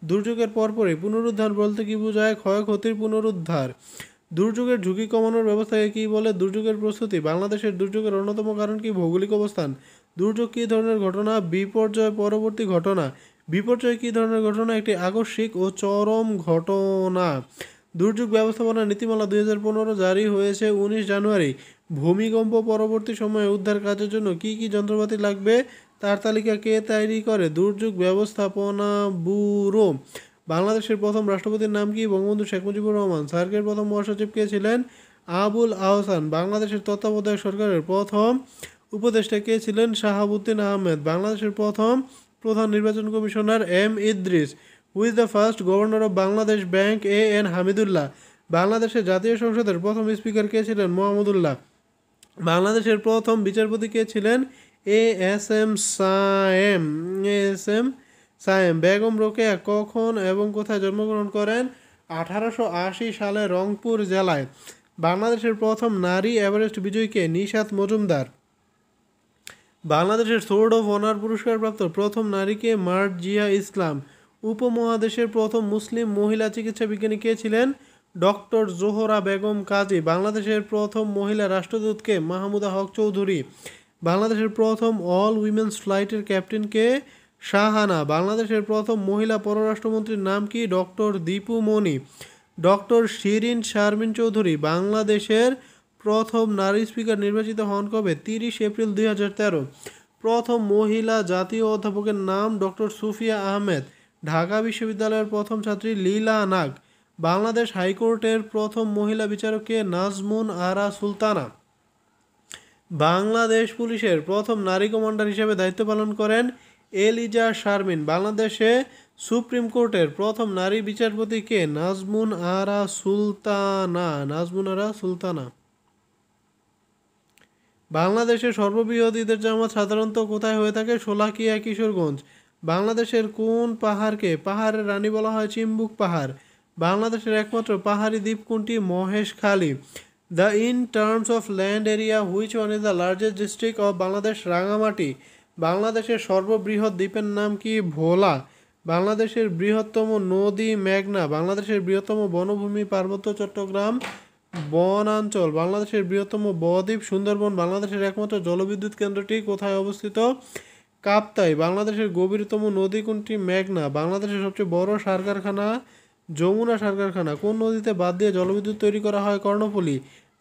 দুর্যোগের পরপরই। পুনরুদ্ধার বলতে কি বোঝায়? ক্ষয়ক্ষতির পুনরুদ্ধার। দুর্যোগের ঝুঁকি কমানোর ব্যবস্থাকে কী বলে? দুর্যোগের প্রস্তুতি। বাংলাদেশের দুর্যোগের অন্যতম কারণ কি? ভৌগোলিক অবস্থান। দুর্যোগ কী ধরনের ঘটনা? বিপর্যয় পরবর্তী ঘটনা। বিপর্যয় কী ধরনের ঘটনা? একটি আকস্মিক ও চরম ঘটনা। দুর্যোগ ব্যবস্থাপনা নীতিমালা 2015 জারি হয়েছে 19 জানুয়ারি। ভূমিকম্প পরবর্তী সময়ে উদ্ধার কাজের জন্য কী কী যন্ত্রপাতি লাগবে তার তালিকা কে তৈরি করে? দুর্যোগ ব্যবস্থাপনা ব্যুরো। বাংলাদেশের প্রথম রাষ্ট্রপতির নাম কি? বঙ্গবন্ধু শেখ মুজিবুর রহমান। সার্কের প্রথম মহাসচিব কে ছিলেন? আবুল আহসান। বাংলাদেশের তত্ত্বাবধায়ক সরকারের প্রথম উপদেষ্টা কে ছিলেন? শাহাবুদ্দিন আহমেদ। বাংলাদেশের প্রথম প্রধান নির্বাচন commissioner M Idris. Who is the first governor of Bangladesh bank? A.N. Hamidullah. বাংলাদেশের জাতীয় সংসদের প্রথম স্পিকার কে ছিলেন? মোহাম্মদুল্লাহ। বাংলাদেশের প্রথম বিচারপতি কে ছিলেন? A.S.M. সায়েম। বেগম রোকেয়া কখন এবং কোথায় জন্মগ্রহণ করেন? 1880 সালে রংপুর জেলায়। বাংলাদেশের প্রথম নারী এভারেস্ট বিজয়ী কে? নিশাত মজুমদার। বাংলাদেশের সোর্ড অফ অনার পুরস্কারপ্রাপ্ত প্রথম নারী কে? মার্জিয়া ইসলাম। উপমহাদেশের প্রথম মুসলিম মহিলা চিকিৎসা বিজ্ঞানী কে ছিলেন? ডক্টর জোহরা বেগম কাজী। বাংলাদেশের প্রথম মহিলা রাষ্ট্রদূত কে? মাহমুদা হক চৌধুরী। বাংলাদেশের প্রথম অল উইমেন্স ফ্লাইটের ক্যাপ্টেন কে? শাহানা। বাংলাদেশের প্রথম মহিলা পররাষ্ট্রমন্ত্রীর নাম কি? ডক্টর দীপু মনি। ডক্টর শিরিন শারমিন চৌধুরী। বাংলাদেশের প্রথম নারী স্পিকার নির্বাচিত হন কবে? 30 এপ্রিল 2013। প্রথম মহিলা জাতীয় অধ্যাপকের নাম? ডক্টর সুফিয়া আহমেদ। ঢাকা বিশ্ববিদ্যালয়ের প্রথম ছাত্রী লীলা নাগ। বাংলাদেশ হাইকোর্টের প্রথম মহিলা বিচারক কে? নাজমুন আরা সুলতানা। বাংলাদেশ পুলিশের প্রথম নারী কমান্ডার হিসেবে দায়িত্ব পালন করেন এলিজা শারমিন। বাংলাদেশে সুপ্রিম কোর্টের প্রথম নারী বিচারপতি কে? নাজমুন আরা সুলতানা। বাংলাদেশের সর্ববৃহৎ ঈদের জামাত সাধারণত কোথায় হয়ে থাকে? শোলাকিয়া, কিশোরগঞ্জ। বাংলাদেশের কোন পাহাড়কে পাহাড়ের রানী বলা হয়? চিম্বুক পাহাড়। বাংলাদেশের একমাত্র পাহাড়ি দ্বীপ কোনটি? Maheshkhali. In terms of land area which one is the largest district of Bangladesh? Rangamati. বাংলাদেশের সর্ববৃহৎ দ্বীপের নাম কি? ভোলা। বাংলাদেশের বৃহত্তম নদী মেঘনা। বাংলাদেশের বৃহত্তম বনভূমি পার্বত্য চট্টগ্রাম বনাঞ্চল। বাংলাদেশের বৃহত্তম বদ্বীপ সুন্দরবন। বাংলাদেশের একমাত্র জলবিদ্যুৎ কেন্দ্রটি কোথায় অবস্থিত? কাপ্তাই। বাংলাদেশের গভীরতম নদী কোনটি? মেঘনা। বাংলাদেশের সবচেয়ে বড় সার কারখানা? যমুনা সার কারখানা। কোন নদীতে বাঁধ দিয়ে জলবিদ্যুৎ তৈরি করা হয়? কর্ণফুলী।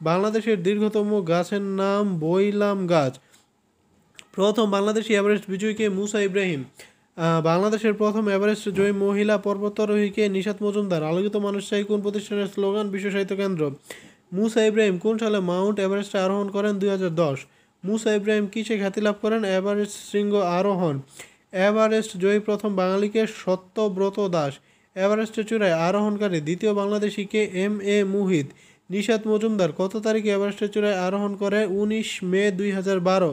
বাংলাদেশের দীর্ঘতম গাছের নাম? বৈলাম গাছ। প্রথম বাংলাদেশি এভারেস্ট বিজয়ীকে? মুসা ইব্রাহিম। বাংলাদেশের প্রথম এভারেস্ট জয়ী মহিলা পর্বতারোহীকে? নিশাত মজুমদার। আলোকিত মানুষ চাই কোন প্রতিষ্ঠানের স্লোগান? বিশ্ব সাহিত্য কেন্দ্র। মুসা ইব্রাহিম কোন সালে মাউন্ট এভারেস্টে আরোহণ করেন? 2010। মুসা ইব্রাহিম কিসে খ্যাতি লাভ করেন? এভারেস্ট শৃঙ্গ আরোহণ। এভারেস্ট জয়ী প্রথম বাঙালিকে? সত্যব্রত দাস। এভারেস্টের চূড়ায় আরোহণকারী দ্বিতীয় বাংলাদেশিকে? এম.এ. মুহিত। নিশাত মজুমদার কত তারিখে এভারেস্টের চূড়ায় আরোহণ করে? 19 মে 2012।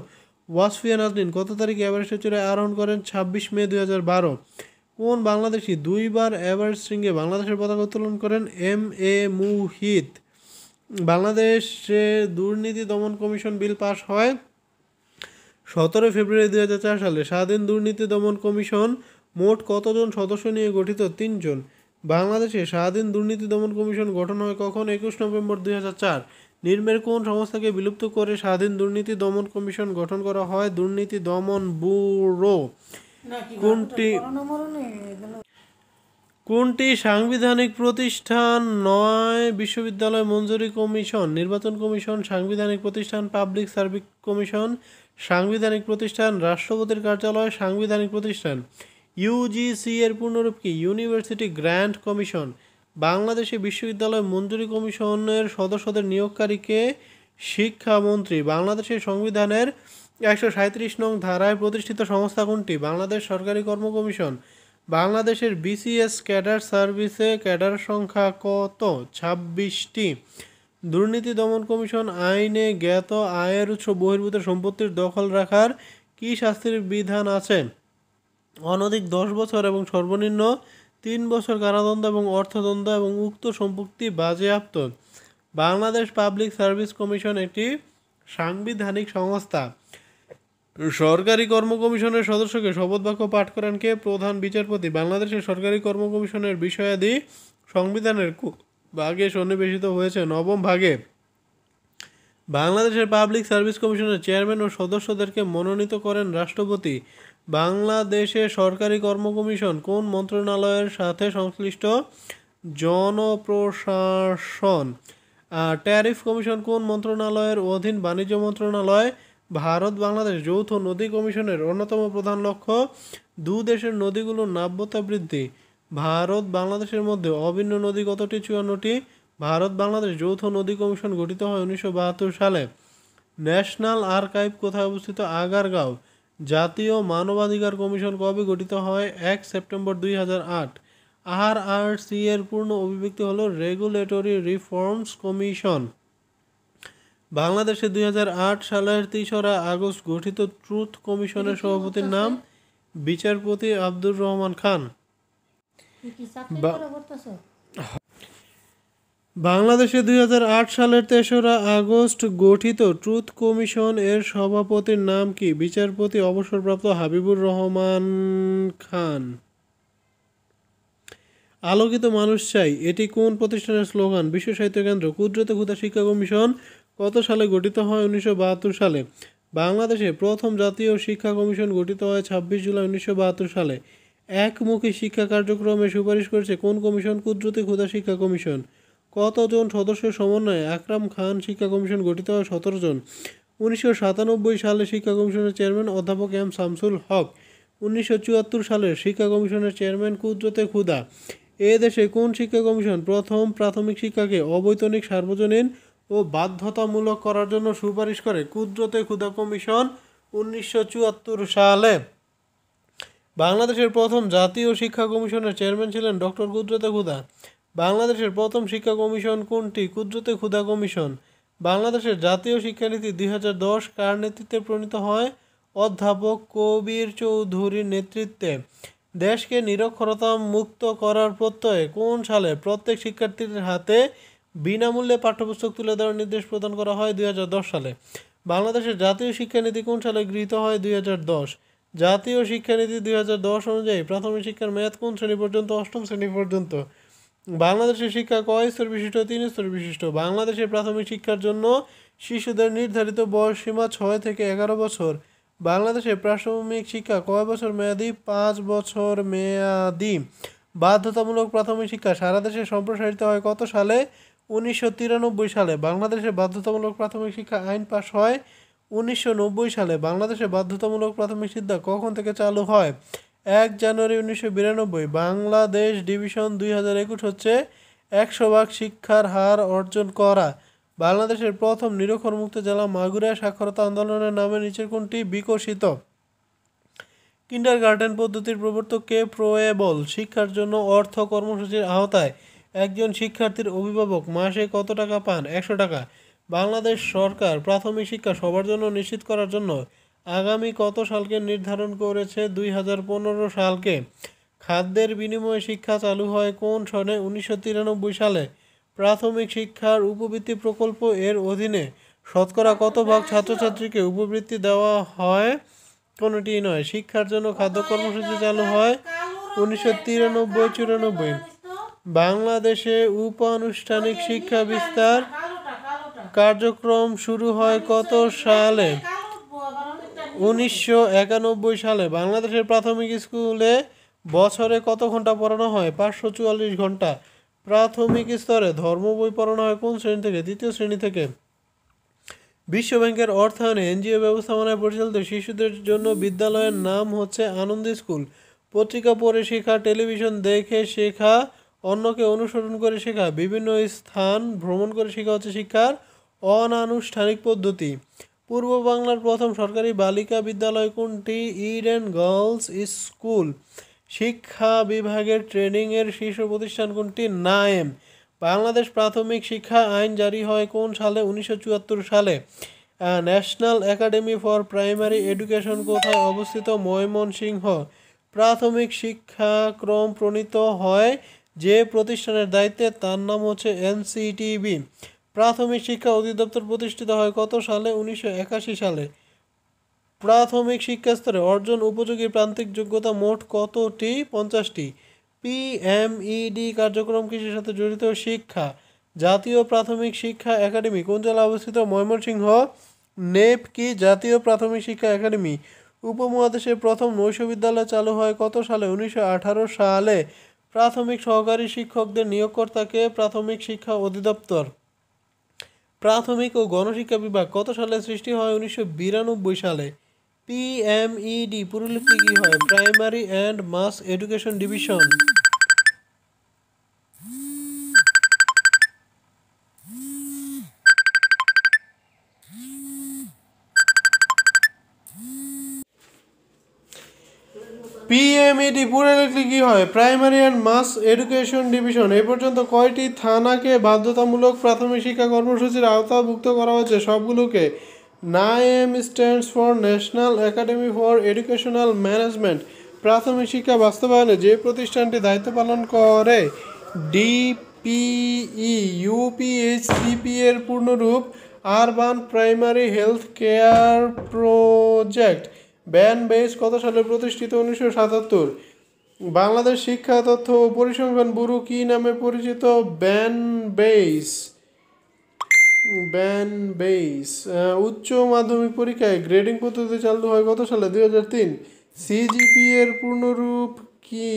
ওয়াসফিয়া নাজনীন কত তারিখে এভারেস্টের চূড়ায় আরোহণ করেন? 26 মে 2012। কোন বাংলাদেশি দুইবার এভারেস্ট শৃঙ্গে বাংলাদেশের পতাকা উত্তোলন করেন? এম.এ. মুহিত। বাংলাদেশে দুর্নীতি দমন কমিশন বিল পাস হয় 17 ফেব্রুয়ারি 2004 সালে। স্বাধীন দুর্নীতি দমন কমিশন মোট কতজন সদস্য নিয়ে গঠিত? 3 জন। বাংলাদেশে স্বাধীন দুর্নীতি দমন কমিশন গঠন হয় কখন? 21 নভেম্বর 2004। নিম্নের কোন সংস্থাকে বিলুপ্ত করে স্বাধীন দুর্নীতি দমন কমিশন গঠন করা হয়? দুর্নীতি দমন ব্যুরো। কোনটি সাংবিধানিক প্রতিষ্ঠান নয়? বিশ্ববিদ্যালয় মঞ্জুরি কমিশন, নির্বাচন কমিশন, সাংবিধানিক প্রতিষ্ঠান, পাবলিক সার্ভিস কমিশন। সাংবিধানিক প্রতিষ্ঠান। রাষ্ট্রপতির কার্যালয়। সাংবিধানিক প্রতিষ্ঠান। ইউজিসি এর পূর্ণরূপ কি? University grant commission. বাংলাদেশে বিশ্ববিদ্যালয় মঞ্জুরি কমিশনের সদস্যদের নিয়োগকারীকে? শিক্ষামন্ত্রী। বাংলাদেশের সংবিধানের 137 নং ধারায় প্রতিষ্ঠিত সংস্থা কোনটি? বাংলাদেশ সরকারি কর্ম কমিশন। বাংলাদেশের বিসিএস ক্যাডার সার্ভিসে ক্যাডার সংখ্যা কত? 26টি। দুর্নীতি দমন কমিশন আইনে জ্ঞাত আয়ের উৎস বহির্ভূত সম্পত্তির দখল রাখার কি শাস্তির বিধান আছে? অনধিক 10 বছর এবং সর্বনিম্ন 3 বছর কারাদণ্ড এবং অর্থদণ্ড এবং উক্ত সম্পত্তি বাজেয়াপ্ত। বাংলাদেশ পাবলিক সার্ভিস কমিশন একটি সাংবিধানিক সংস্থা। সরকারি কর্ম কমিশনের সদস্যকে শপথ বাক্য পাঠ করেন কে? প্রধান বিচারপতি। বাংলাদেশের সরকারি কর্ম কমিশনের বিষয়াদি সংবিধানের ভাগে সন্নিবেশিত হয়েছে? 9ম ভাগে। বাংলাদেশের পাবলিক সার্ভিস কমিশনের চেয়ারম্যান ও সদস্যদেরকে মনোনীত করেন রাষ্ট্রপতি। বাংলাদেশের সরকারি কর্ম কমিশন কোন মন্ত্রণালয়ের সাথে সংশ্লিষ্ট? জনপ্রশাসন। ট্যারিফ কমিশন কোন মন্ত্রণালয়ের অধীন? বাণিজ্য মন্ত্রণালয়। ভারত বাংলাদেশ যৌথ নদী কমিশনের অন্যতম প্রধান লক্ষ্য? দু দেশের নদীগুলোর নাব্যতা বৃদ্ধি। ভারত বাংলাদেশের মধ্যে অভিন্ন নদী কতটি? 54টি। ভারত বাংলাদেশ যৌথ নদী কমিশন গঠিত হয় 1972 সালে। ন্যাশনাল আর্কাইভ কোথায় অবস্থিত? আগারগাঁও। জাতীয় মানবাধিকার কমিশন কবে গঠিত হয়? 1 সেপ্টেম্বর 2008। আরআরসি এর পূর্ণ অভিব্যক্তি হলো রেগুলেটরি রিফর্মস কমিশন। বাংলাদেশে 2008 সালের 3রা আগস্ট গঠিত ট্রুথ কমিশনের সভাপতির নাম? বিচারপতি আব্দুর রহমান খান। বাংলাদেশে 2008 সালের 3রা আগস্ট গঠিত ট্রুথ কমিশন এর সভাপতির নাম কি? বিচারপতি অবসরপ্রাপ্ত হাবিবুর রহমান খান। আলোকিত মানুষ চাই এটি কোন প্রতিষ্ঠানের স্লোগান? বিশ্ব সাহিত্য কেন্দ্র। কুদরতে খুদা শিক্ষা কমিশন কত সালে গঠিত হয়? 1972 সালে। বাংলাদেশে প্রথম জাতীয় শিক্ষা কমিশন গঠিত হয় 26 জুলাই 1972 সালে। একমুখী শিক্ষা কার্যক্রমে সুপারিশ করেছে কোন কমিশন? কুদরতে খুদা শিক্ষা কমিশন। কতজন সদস্যের সমন্বয়ে আকরাম খান শিক্ষা কমিশন গঠিত হয়? 17 জন। 1997 সালে শিক্ষা কমিশনের চেয়ারম্যান অধ্যাপক এম শামসুল হক। 1974 সালের শিক্ষা কমিশনের চেয়ারম্যান কুদরতে খুদা। এ দেশে কোন শিক্ষা কমিশন প্রথম প্রাথমিক শিক্ষাকে অবৈতনিক, সার্বজনীন ও বাধ্যতামূলক করার জন্য সুপারিশ করে? কুদরতে খুদা কমিশন 1974 সালে। বাংলাদেশের প্রথম জাতীয় শিক্ষা কমিশনের চেয়ারম্যান ছিলেন ডক্টর কুদরতে খুদা। বাংলাদেশের প্রথম শিক্ষা কমিশন কোনটি? কুদরতে খুদা কমিশন। বাংলাদেশের জাতীয় শিক্ষানীতি 2010 কার নেতৃত্বে প্রণীত হয়? অধ্যাপক কবির চৌধুরীর নেতৃত্বে দেশকে নিরক্ষরতা মুক্ত করার প্রত্যয়ে কোন সালে প্রত্যেক শিক্ষার্থীর হাতে বিনামূল্যে পাঠ্যপুস্তক তুলে দেওয়ার নির্দেশ প্রদান করা হয়? 2010 সালে। বাংলাদেশের জাতীয় শিক্ষানীতি কোন সালে গৃহীত হয়? 2010। জাতীয় শিক্ষানীতি 2010 অনুযায়ী প্রাথমিক শিক্ষার মেয়াদ কোন শ্রেণী পর্যন্ত? অষ্টম শ্রেণী পর্যন্ত। বাংলাদেশের শিক্ষা কয় স্তর বিশিষ্ট? 3 স্তর বিশিষ্ট। বাংলাদেশের প্রাথমিক শিক্ষার জন্য শিশুদের নির্ধারিত বয়স সীমা 6 থেকে 11 বছর। বাংলাদেশের প্রাথমিক শিক্ষা কয় বছর মেয়াদী? 5 বছর মেয়াদী। বাধ্যতামূলক প্রাথমিক শিক্ষা সারা দেশে সম্প্রসারিত হয় কত সালে? 1993 সালে। বাংলাদেশে বাধ্যতামূলক প্রাথমিক শিক্ষা আইন পাস হয় 1990 সালে। বাংলাদেশে বাধ্যতামূলক প্রাথমিক শিক্ষা কখন থেকে চালু হয়? 1 জানুয়ারি 1992। বাংলাদেশ ডিভিশন 2021 হচ্ছে 100% শিক্ষার হার অর্জন করা। বাংলাদেশের প্রথম নিরক্ষরমুক্ত জেলা মাগুরা। সাক্ষরতা আন্দোলনের নামে নিচের কোনটি বিকশিত? কিন্ডারগার্টেন পদ্ধতির প্রবর্তক কে? ফ্রয়েবল। শিক্ষার জন্য অর্থ কর্মসূচির আওতায় একজন শিক্ষার্থীর অভিভাবক মাসে কত টাকা পান? 100 টাকা। বাংলাদেশ সরকার প্রাথমিক শিক্ষা সবার জন্য নিশ্চিত করার জন্য আগামী কত সালকে নির্ধারণ করেছে? 2015 সালকে। খাদ্যের বিনিময়ে শিক্ষা চালু হয় কোন সনে? 1993 সালে। প্রাথমিক শিক্ষার উপবৃত্তি প্রকল্প এর অধীনে শতকরা কত ভাগ ছাত্রছাত্রীকে উপবৃত্তি দেওয়া হয়? কোনোটি নয়। শিক্ষার জন্য খাদ্য কর্মসূচি চালু হয় 1993-94। বাংলাদেশে উপানুষ্ঠানিক শিক্ষা বিস্তার কার্যক্রম শুরু হয় কত সালে? 1991 সালে। বাংলাদেশের প্রাথমিক স্কুলে বছরে কত ঘন্টা পড়ানো হয়? 544 ঘন্টা। প্রাথমিক স্তরে ধর্ম বই পড়ানো হয় কোন শ্রেণী থেকে? 3য় শ্রেণী থেকে। বিশ্বব্যাংকের অর্থায়নে এনজিও ব্যবস্থাপনায় পরিচালিত শিশুদের জন্য বিদ্যালয়ের নাম হচ্ছে আনন্দ স্কুল। পত্রিকা পড়ে শেখা, টেলিভিশন দেখে শেখা, অন্যকে অনুসরণ করে শেখা, বিভিন্ন স্থান ভ্রমণ করে শেখা হচ্ছে শিক্ষার অনানুষ্ঠানিক পদ্ধতি। পূর্ব বাংলার প্রথম সরকারি বালিকা বিদ্যালয় কোনটি? Eden girls school. শিক্ষা বিভাগের ট্রেনিংয়ের শীর্ষ প্রতিষ্ঠান কোনটি? নাএম। বাংলাদেশ প্রাথমিক শিক্ষা আইন জারি হয় কোন সালে? 1974 সালে। National academy for primary education কোথায় অবস্থিত? ময়মনসিংহ। প্রাথমিক শিক্ষাক্রম প্রণীত হয় যে প্রতিষ্ঠানের দায়িত্বে তার নাম হচ্ছে এনসিটিবি। প্রাথমিক শিক্ষা অধিদপ্তর প্রতিষ্ঠিত হয় কত সালে? 1981 সালে। প্রাথমিক শিক্ষা স্তরে অর্জন উপযোগী প্রান্তিক যোগ্যতা মোট কতটি? 50টি। পিএমইডি কার্যক্রম কিসের সাথে জড়িত? শিক্ষা। জাতীয় প্রাথমিক শিক্ষা একাডেমি কোন জেলায় অবস্থিত? ময়মনসিংহ। নেপ কি? জাতীয় প্রাথমিক শিক্ষা একাডেমি। উপমহাদেশের প্রথম নৈশ বিদ্যালয় চালু হয় কত সালে? 1918 সালে। প্রাথমিক সহকারী শিক্ষকদের নিয়োগকর্তাকে? প্রাথমিক শিক্ষা অধিদপ্তর। প্রাথমিক ও গণশিক্ষা বিভাগ কত সালে সৃষ্টি হয়? 1992 সালে। পিএমইডি পুরোলিপি কি হয়? Primary and mass education division. PMED পুরোলিপি কি হয়? Primary and mass education division. এ পর্যন্ত কয়টি থানাকে বাধ্যতামূলক প্রাথমিক শিক্ষা কর্মসূচির আওতাভুক্ত করা হয়েছে? সবগুলোকে। NAEM stands for national academy for educational management. প্রাথমিক শিক্ষা বাস্তবায়নে যে প্রতিষ্ঠানটি দায়িত্ব পালন করে? ডিপিই। ইউপিএইচসিপি এর পূর্ণরূপ? Urban primary health care project. BANBEIS কত সালে প্রতিষ্ঠিত? 1977। বাংলাদেশ শিক্ষা তথ্য ও পরিসংখ্যান ব্যুরো কি নামে পরিচিত? ব্যান বেস। উচ্চ মাধ্যমিক পরীক্ষায় গ্রেডিং পদ্ধতি চালু হয় কত সালে? 2003। সিজিপি এর পূর্ণরূপ কি?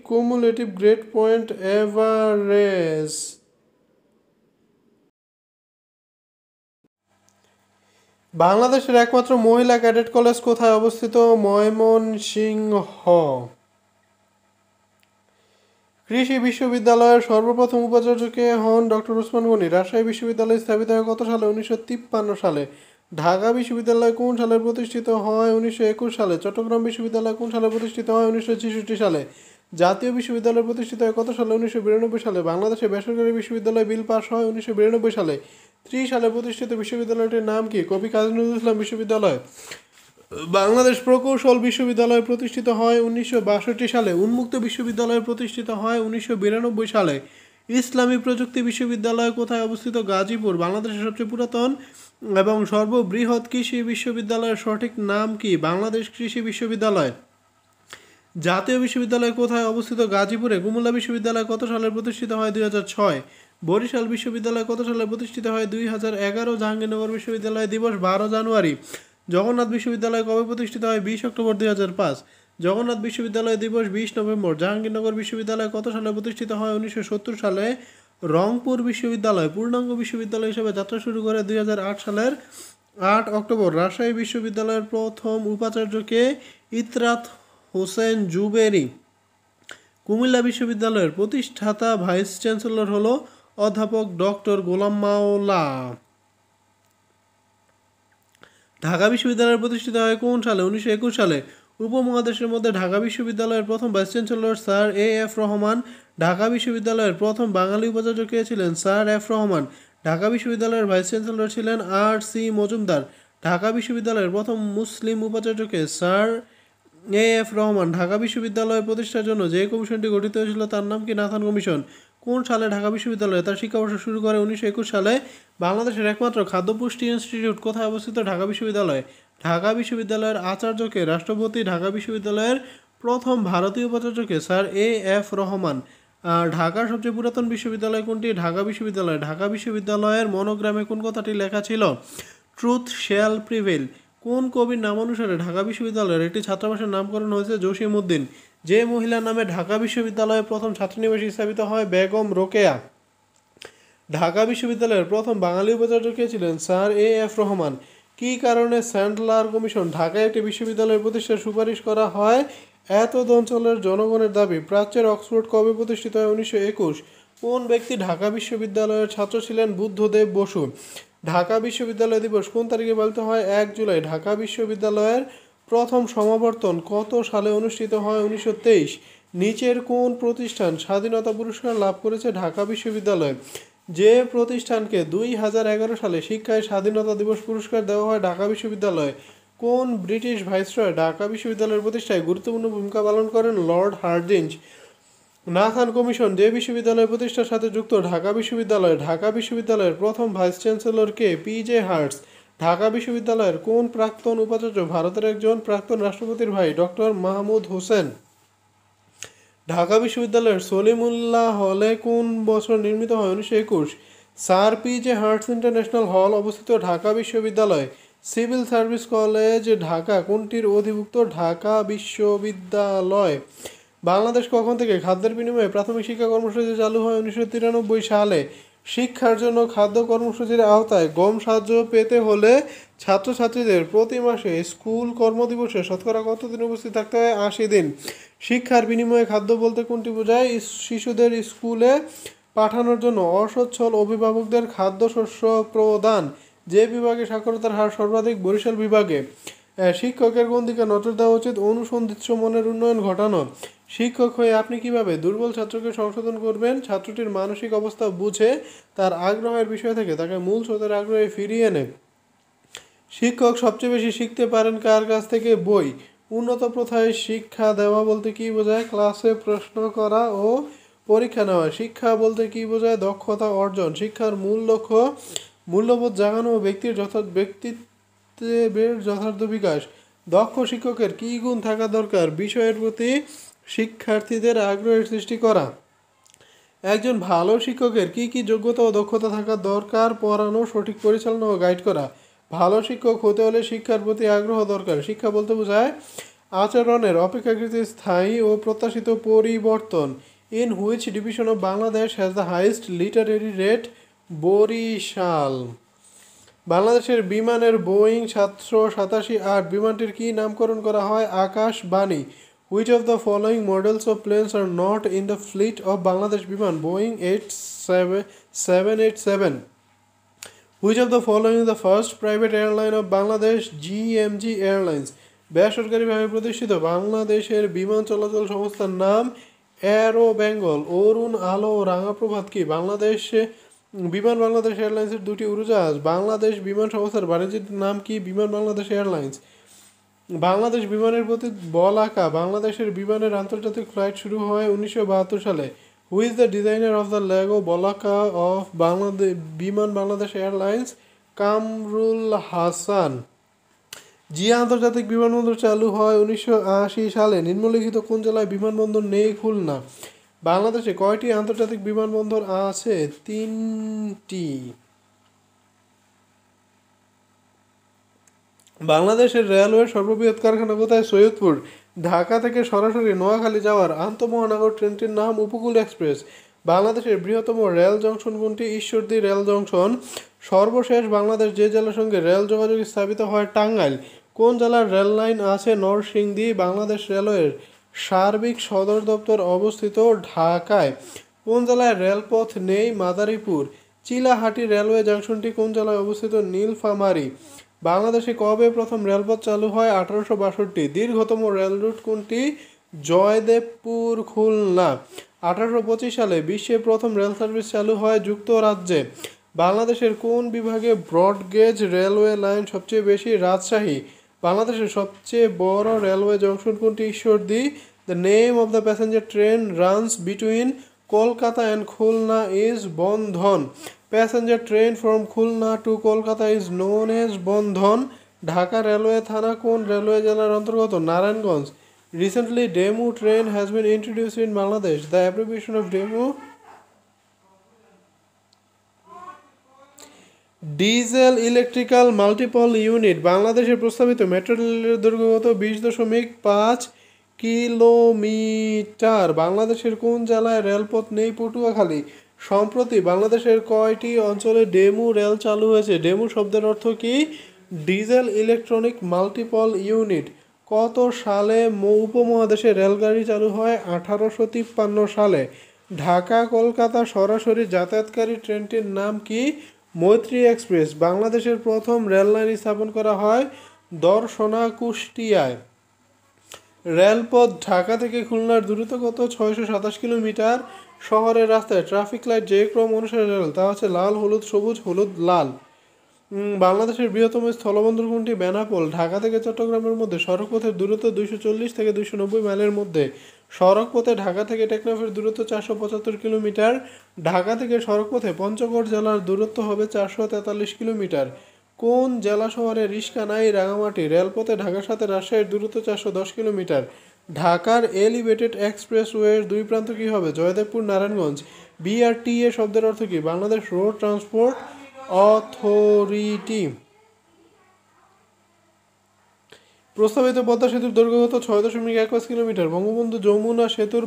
Cumulative grade point average. বাংলাদেশের একমাত্র মহিলা ক্যাডেট কলেজ কোথায় অবস্থিত? ময়মনসিংহ। কৃষি বিশ্ববিদ্যালয়ের সর্বপ্রথম উপাচার্য কে হন? ডক্টর ওসমান গনি। রাজশাহী বিশ্ববিদ্যালয় স্থাপিত হয় কত সালে? 1953 সালে। ঢাকা বিশ্ববিদ্যালয় কোন সালে প্রতিষ্ঠিত হয়? 1921 সালে। চট্টগ্রাম বিশ্ববিদ্যালয় কোন সালে প্রতিষ্ঠিত হয়? 1966 সালে। জাতীয় বিশ্ববিদ্যালয় প্রতিষ্ঠিত হয় কত সালে? 1992 সালে। বাংলাদেশে বেসরকারি বিশ্ববিদ্যালয় বিল পাস হয় 1992 সালে। 30 সালে প্রতিষ্ঠিত বিশ্ববিদ্যালয়টির নাম কি? কবি কাজী নজরুল ইসলাম বিশ্ববিদ্যালয়। বাংলাদেশ প্রকৌশল বিশ্ববিদ্যালয় প্রতিষ্ঠিত হয় 1962 সালে। উন্মুক্ত বিশ্ববিদ্যালয় প্রতিষ্ঠিত হয় 1992 সালে। ইসলামী প্রযুক্তি বিশ্ববিদ্যালয় কোথায় অবস্থিত? গাজীপুর। বাংলাদেশের সবচেয়ে পুরাতন এবং সর্ববৃহৎ কৃষি বিশ্ববিদ্যালয়ের সঠিক নাম কি? বাংলাদেশ কৃষি বিশ্ববিদ্যালয়। জাতীয় বিশ্ববিদ্যালয় কোথায় অবস্থিত? গাজীপুরে। কুমিল্লা বিশ্ববিদ্যালয় কত সালে প্রতিষ্ঠিত হয়? 2006। বরিশাল বিশ্ববিদ্যালয় কত সালে প্রতিষ্ঠিত হয়? 2011। জাহাঙ্গীরনগর বিশ্ববিদ্যালয় দিবস 12 জানুয়ারি। জগন্নাথ বিশ্ববিদ্যালয় কবে প্রতিষ্ঠিত হয়? 20 অক্টোবর 2005। জগন্নাথ বিশ্ববিদ্যালয় দিবস 20 নভেম্বর। জাহাঙ্গীরনগর বিশ্ববিদ্যালয় কত সালে প্রতিষ্ঠিত হয়? 1970 সালে। রংপুর বিশ্ববিদ্যালয় পূর্ণাঙ্গ বিশ্ববিদ্যালয় হিসেবে যাত্রা শুরু করে 2008 সালের 8 অক্টোবর। রাজশাহী বিশ্ববিদ্যালয়ের প্রথম উপাচার্যকে? ইতরাত হোসেন জুবেরি। কুমিল্লা বিশ্ববিদ্যালয়ের প্রতিষ্ঠাতা ভাইস চ্যান্সেলর হল অধ্যাপক ডক্টর গোলাম মাওলা। ঢাকা বিশ্ববিদ্যালয় প্রতিষ্ঠিত হয় কোন সালে? 1921 সালে। উপমহাদেশের মধ্যে ঢাকা বিশ্ববিদ্যালয়ের প্রথম vice chancellor sir A F Rahman. Dhaka বিশ্ববিদ্যালয়ের প্রথম বাঙালি উপাচার্য কে ছিলেন? Sir F Rahman. ঢাকা বিশ্ববিদ্যালয়ের ভাইস চ্যান্সেলর ছিলেন আর.সি মজুমদার। ঢাকা বিশ্ববিদ্যালয়ের প্রথম মুসলিম উপাচার্য কে? Sir A F Rahman. ঢাকা বিশ্ববিদ্যালয় প্রতিষ্ঠার জন্য যে কমিশনটি গঠিত হয়েছিল তার নাম কি? Nathan commission. কোন সালে ঢাকা বিশ্ববিদ্যালয় তার শিক্ষাবর্ষ শুরু করে? 1921 সালে। বাংলাদেশের একমাত্র খাদ্য পুষ্টি ইনস্টিটিউট কোথায় অবস্থিত? ঢাকা বিশ্ববিদ্যালয়। ঢাকা বিশ্ববিদ্যালয়ের আচার্যকে? রাষ্ট্রপতি। ঢাকা বিশ্ববিদ্যালয়ের প্রথম ভারতীয় উপাচার্যকে? Sir A F Rahman. ঢাকার সবচেয়ে পুরাতন বিশ্ববিদ্যালয় কোনটি? ঢাকা বিশ্ববিদ্যালয়। ঢাকা বিশ্ববিদ্যালয়ের মনোগ্রামে কোন কথাটি লেখা ছিল? Truth shall prevail. কোন কবির নামানুসারে ঢাকা বিশ্ববিদ্যালয়ের একটি ছাত্রাবাসের নামকরণ হয়েছে? জসিম উদ্দিন। যে মহিলার নামে ঢাকা বিশ্ববিদ্যালয়ের প্রথম ছাত্রীনিবাস স্থাপিত হয়? বেগম রোকেয়া। ঢাকা বিশ্ববিদ্যালয়ের প্রথম বাঙালি উপাচার্য কে ছিলেন? Sir A F Rahman. কী কারণে স্যান্ডলার কমিশন ঢাকায় একটি বিশ্ববিদ্যালয় প্রতিষ্ঠার সুপারিশ করা হয়? এতদ অঞ্চলের জনগণের দাবি। প্রাচ্যের অক্সফোর্ড কবে প্রতিষ্ঠিত হয়? 1921। কোন ব্যক্তি ঢাকা বিশ্ববিদ্যালয়ের ছাত্র ছিলেন? বুদ্ধদেব বসু। ঢাকা বিশ্ববিদ্যালয় দিবস কোন তারিখে পালিত হয়? 1 জুলাই। ঢাকা বিশ্ববিদ্যালয়ের প্রথম সমাবর্তন কত সালে অনুষ্ঠিত হয়? 1923। নিচের কোন প্রতিষ্ঠান স্বাধীনতা পুরস্কার লাভ করেছে? ঢাকা বিশ্ববিদ্যালয়। যে প্রতিষ্ঠানকে 2011 সালে শিক্ষায় স্বাধীনতা দিবস পুরস্কার দেওয়া হয়? ঢাকা বিশ্ববিদ্যালয়। কোন ব্রিটিশ ভাইসরয় ঢাকা বিশ্ববিদ্যালয়ের প্রতিষ্ঠায় গুরুত্বপূর্ণ ভূমিকা পালন করেন? Lord Hardinge. নাথান কমিশন যে বিশ্ববিদ্যালয় প্রতিষ্ঠার সাথে যুক্ত? ঢাকা বিশ্ববিদ্যালয়। ঢাকা বিশ্ববিদ্যালয়ের প্রথম ভাইস চ্যান্সেলর কে? P J Hartog. ঢাকা বিশ্ববিদ্যালয়ের কোন প্রাক্তন উপাচার্য ভারতের একজন প্রাক্তন রাষ্ট্রপতির ভাই? ডক্টর মাহমুদ হোসেন। ঢাকা বিশ্ববিদ্যালয়ের সলিমুল্লাহ হলে কোন বছর নির্মিত হয়? 1921। স্যার পি.জে হার্টস ইন্টারন্যাশনাল হল অবস্থিত? ঢাকা বিশ্ববিদ্যালয়। সিভিল সার্ভিস কলেজ ঢাকা কোনটির অধিভুক্ত? ঢাকা বিশ্ববিদ্যালয়। বাংলাদেশ কখন থেকে খাদ্যের বিনিময়ে প্রাথমিক শিক্ষা কর্মসূচি চালু হয়? 1993 সালে। শিক্ষার জন্য খাদ্য কর্মসূচির আওতায় গম সাহায্য পেতে হলে ছাত্রছাত্রীদের প্রতি মাসে স্কুল কর্মদিবসে শতকরা কত দিন উপস্থিত থাকতে হয়? 80 দিন। শিক্ষার বিনিময়ে খাদ্য বলতে কোনটি বোঝায়? শিশুদের স্কুলে পাঠানোর জন্য অসচ্ছল অভিভাবকদের খাদ্যশস্য প্রদান। যে বিভাগে সাক্ষরতার হার সর্বাধিক? বরিশাল বিভাগে। শিক্ষকের কোন দিকে নজর দেওয়া উচিত? অনুসন্ধিৎস মনের উন্নয়ন ঘটানো। শিক্ষক হয়ে আপনি কিভাবে দুর্বল ছাত্রকে সংশোধন করবেন? ছাত্রটির মানসিক অবস্থা বুঝে তার আগ্রহের বিষয় থেকে তাকে মূল স্রোতের আগ্রহে ফিরিয়ে এনে। শিক্ষক সবচেয়ে বেশি শিখতে পারেন কার কাছ থেকে? বই। উন্নত প্রথায় শিক্ষা দেওয়া বলতে কী বোঝায়? ক্লাসে প্রশ্ন করা ও পরীক্ষা নেওয়া। শিক্ষা বলতে কী বোঝায়? দক্ষতা অর্জন। শিক্ষার মূল লক্ষ্য মূল্যবোধ জাগানো ও ব্যক্তিত্বের যথার্থ বিকাশ। দক্ষ শিক্ষকের কী গুণ থাকা দরকার? বিষয়ের প্রতি শিক্ষার্থীদের আগ্রহের সৃষ্টি করা। একজন ভালো শিক্ষকের কী কী যোগ্যতা ও দক্ষতা থাকা দরকার? পড়ানো, সঠিক পরিচালনা ও গাইড করা। ভালো শিক্ষক হতে হলে শিক্ষার প্রতি আগ্রহ দরকার। শিক্ষা বলতে বোঝায় আচরণের অপেক্ষাকৃত স্থায়ী ও প্রত্যাশিত পরিবর্তন। In which division of Bangladesh has the highest literary rate? Barishal. বাংলাদেশের বিমানের বোয়িং 787-8 বিমানটির কি নামকরণ করা হয়? Akashvani. Which of the following models of planes are not in the fleet of Bangladesh বিমান? Boeing 787. Which of the following is the first private airline of Bangladesh? GMG Airlines. বেসরকারিভাবে প্রতিষ্ঠিত বাংলাদেশের বিমান চলাচল সংস্থার নাম এরো বেঙ্গল। অরুণ আলো ও রাঙা প্রভাত কি? বাংলাদেশ এয়ারলাইন্সের দুটি উড়োজাহাজ। বাংলাদেশ বিমান সংস্থার বাণিজ্যিক নাম কি? বিমান বাংলাদেশ এয়ারলাইন্স। বাংলাদেশ বিমানের প্রতি বল আঁকা বাংলাদেশের বিমানের আন্তর্জাতিক ফ্লাইট শুরু হয় 1972 সালে। হু is the designer of the Lego Balaka of Bangladesh বিমান বাংলাদেশ এয়ারলাইন্স? কামরুল হাসান। জিয়া আন্তর্জাতিক বিমানবন্দর চালু হয় 1980 সালে। নিম্নলিখিত কোন জেলায় বিমানবন্দর নেই? খুলনা। বাংলাদেশে কয়টি আন্তর্জাতিক বিমানবন্দর আছে? 3টি। বাংলাদেশের রেলওয়ে সর্ববৃহৎ কারখানা কোথায়? সৈয়দপুর। ঢাকা থেকে সরাসরি নোয়াখালী যাওয়ার আন্তঃমহানগর ট্রেনটির নাম উপকূল এক্সপ্রেস। বাংলাদেশের বৃহত্তম রেল জংশন কোনটি? Ishwardi rail junction. সর্বশেষ বাংলাদেশ যে জেলার সঙ্গে রেল যোগাযোগ স্থাপিত হয়? টাঙ্গাইল। কোন জেলার রেল লাইন আছে? নরসিংদী। বাংলাদেশ রেলওয়ের সার্বিক সদর দপ্তর অবস্থিত ঢাকায়। কোন জেলায় রেলপথ নেই? মাদারীপুর। চিলাহাটি রেলওয়ে জংশনটি কোন জেলায় অবস্থিত? নীলফামারী। বাংলাদেশে কবে প্রথম রেলপথ চালু হয়? 1862। দীর্ঘতম রেল রুট কোনটি? জয়দেবপুর খুলনা। 1825 সালে বিশ্বে প্রথম রেল সার্ভিস চালু হয় যুক্তরাজ্যে। বাংলাদেশের কোন বিভাগে ব্রডগেজ রেলওয়ে লাইন সবচেয়ে বেশি? রাজশাহী। বাংলাদেশের সবচেয়ে বড় রেলওয়ে জংশন কোনটি? Ishwardi. The name of the passenger train runs between Kolkata and Khulna is Bandhan. Passenger train from Khulna to Kolkata is known as Bandhan. Dhaka railway থানা কোন রেলওয়ে জেলার অন্তর্গত? Narayanganj. Recently DEMU train has been introduced in Bangladesh. The abbreviation of DEMU? Diesel electrical multiple unit. বাংলাদেশের প্রস্তাবিত metro রেলের দৈর্ঘ্য কত? 20.5 kilometre. বাংলাদেশের কোন জেলায় রেলপথ নেই? পটুয়াখালী। সম্প্রতি বাংলাদেশের কয়টি অঞ্চলে ডেমু রেল চালু হয়েছে? ডেমু শব্দের অর্থ কি? Diesel electronic multiple unit. কত সালে উপমহাদেশে রেলগাড়ি চালু হয়? 1853 সালে। ঢাকা কলকাতা সরাসরি যাতায়াতকারী ট্রেনটির নাম কি? মৈত্রী এক্সপ্রেস। বাংলাদেশের প্রথম রেল লাইন স্থাপন করা হয় দর্শনা কুষ্টিয়ায়। রেলপথ ঢাকা থেকে খুলনার দূরত্ব কত? 627 কিলোমিটার। শহরের রাস্তায় ট্রাফিক লাইট যে ক্রম অনুসারে রেল তা হচ্ছে লাল হলুদ সবুজ হলুদ লাল। বাংলাদেশের বৃহত্তম স্থলবন্দর কোনটি? বেনাপোল। ঢাকা থেকে চট্টগ্রামের মধ্যে সড়কপথের দূরত্ব 240 থেকে 290 মাইলের মধ্যে। সড়কপথে ঢাকা থেকে টেকনাফের দূরত্ব 475 কিলোমিটার। ঢাকা থেকে সড়কপথে পঞ্চগড় জেলার দূরত্ব হবে 443 কিলোমিটার। কোন জেলা শহরে রিস্কা নাই? রাঙামাটি। রেলপথে ঢাকার সাথে রাজশাহীর দূরত্ব 410 কিলোমিটার। ঢাকার এলিভেটেড এক্সপ্রেসওয়ের দুই প্রান্ত কী হবে? জয়দেবপুর নারায়ণগঞ্জ। বিআরটিএ শব্দের অর্থ কী? Bangladesh road transport authority. প্রস্তাবিত পদ্মা সেতুর দৈর্ঘ্য কত? 6.51 কিলোমিটার। বঙ্গবন্ধু যমুনা সেতুর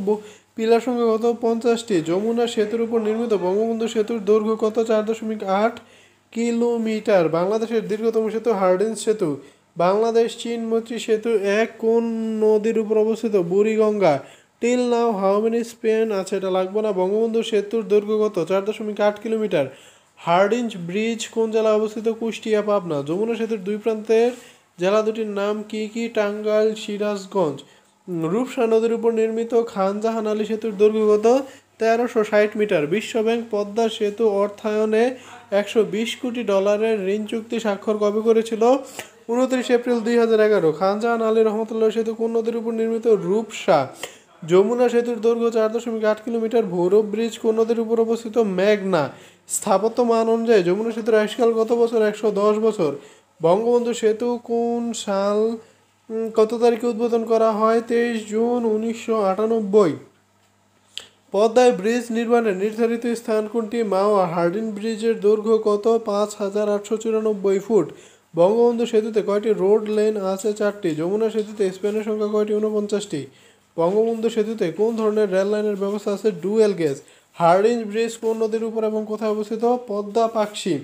পিলার সংখ্যা কত? 50টি। যমুনা সেতুর উপর নির্মিত বঙ্গবন্ধু সেতুর দৈর্ঘ্য কত? 4.8 কিলোমিটার। বাংলাদেশের দীর্ঘতম সেতু হার্ডিঞ্জ সেতু। বাংলাদেশ চীন মৈত্রী সেতু এক কোন নদীর উপর অবস্থিত? Buriganga. Till now how many Spain আছে, এটা লাগবে না। বঙ্গবন্ধু সেতুর দৈর্ঘ্য কত? 4.8 কিলোমিটার। হার্ডিঞ্জ ব্রিজ কোন জেলায় অবস্থিত? কুষ্টিয়া পাবনা। যমুনা সেতুর দুই প্রান্তের জেলা দুটির নাম কি কি? টাঙ্গাইল সিরাজগঞ্জ। রূপসা নদীর উপর নির্মিত খান জাহান আলী সেতুর দৈর্ঘ্য কত? 1360 মিটার। বিশ্বব্যাংক পদ্মা সেতু অর্থায়নে 120 কোটি ডলারের ঋণ চুক্তি স্বাক্ষর কবে করেছিল? 29 এপ্রিল 2011। খান জাহান আলী রহমতুল্লাহ সেতু কোন নদীর উপর নির্মিত? রূপসা। যমুনা সেতুর দৈর্ঘ্য 4.8 কিলোমিটার। ভৈরব ব্রিজ কোন নদীর উপর অবস্থিত? মেঘনা। স্থাপত্য মান অনুযায়ী যমুনা সেতুর আয়ুষ্কাল কত বছর? 110 বছর। বঙ্গবন্ধু সেতু কোন সাল কত তারিখে উদ্বোধন করা হয়? 23 জুন 1998। পদ্মায় ব্রিজ নির্মাণের নির্ধারিত স্থান কোনটি? মাওয়া। হার্ডিন ব্রিজের দৈর্ঘ্য কত? 5894 ফুট। বঙ্গবন্ধু সেতুতে কয়টি রোড লেন আছে? 4টি। যমুনা সেতুতে স্প্যানের সংখ্যা কয়টি? 49টি। বঙ্গবন্ধু সেতুতে কোন ধরনের রেল লাইনের ব্যবস্থা আছে? Dual gauge. হার্ডিঞ্জ ব্রিজ কোন নদীর উপর এবং কোথায় অবস্থিত? পদ্মা পাকশি।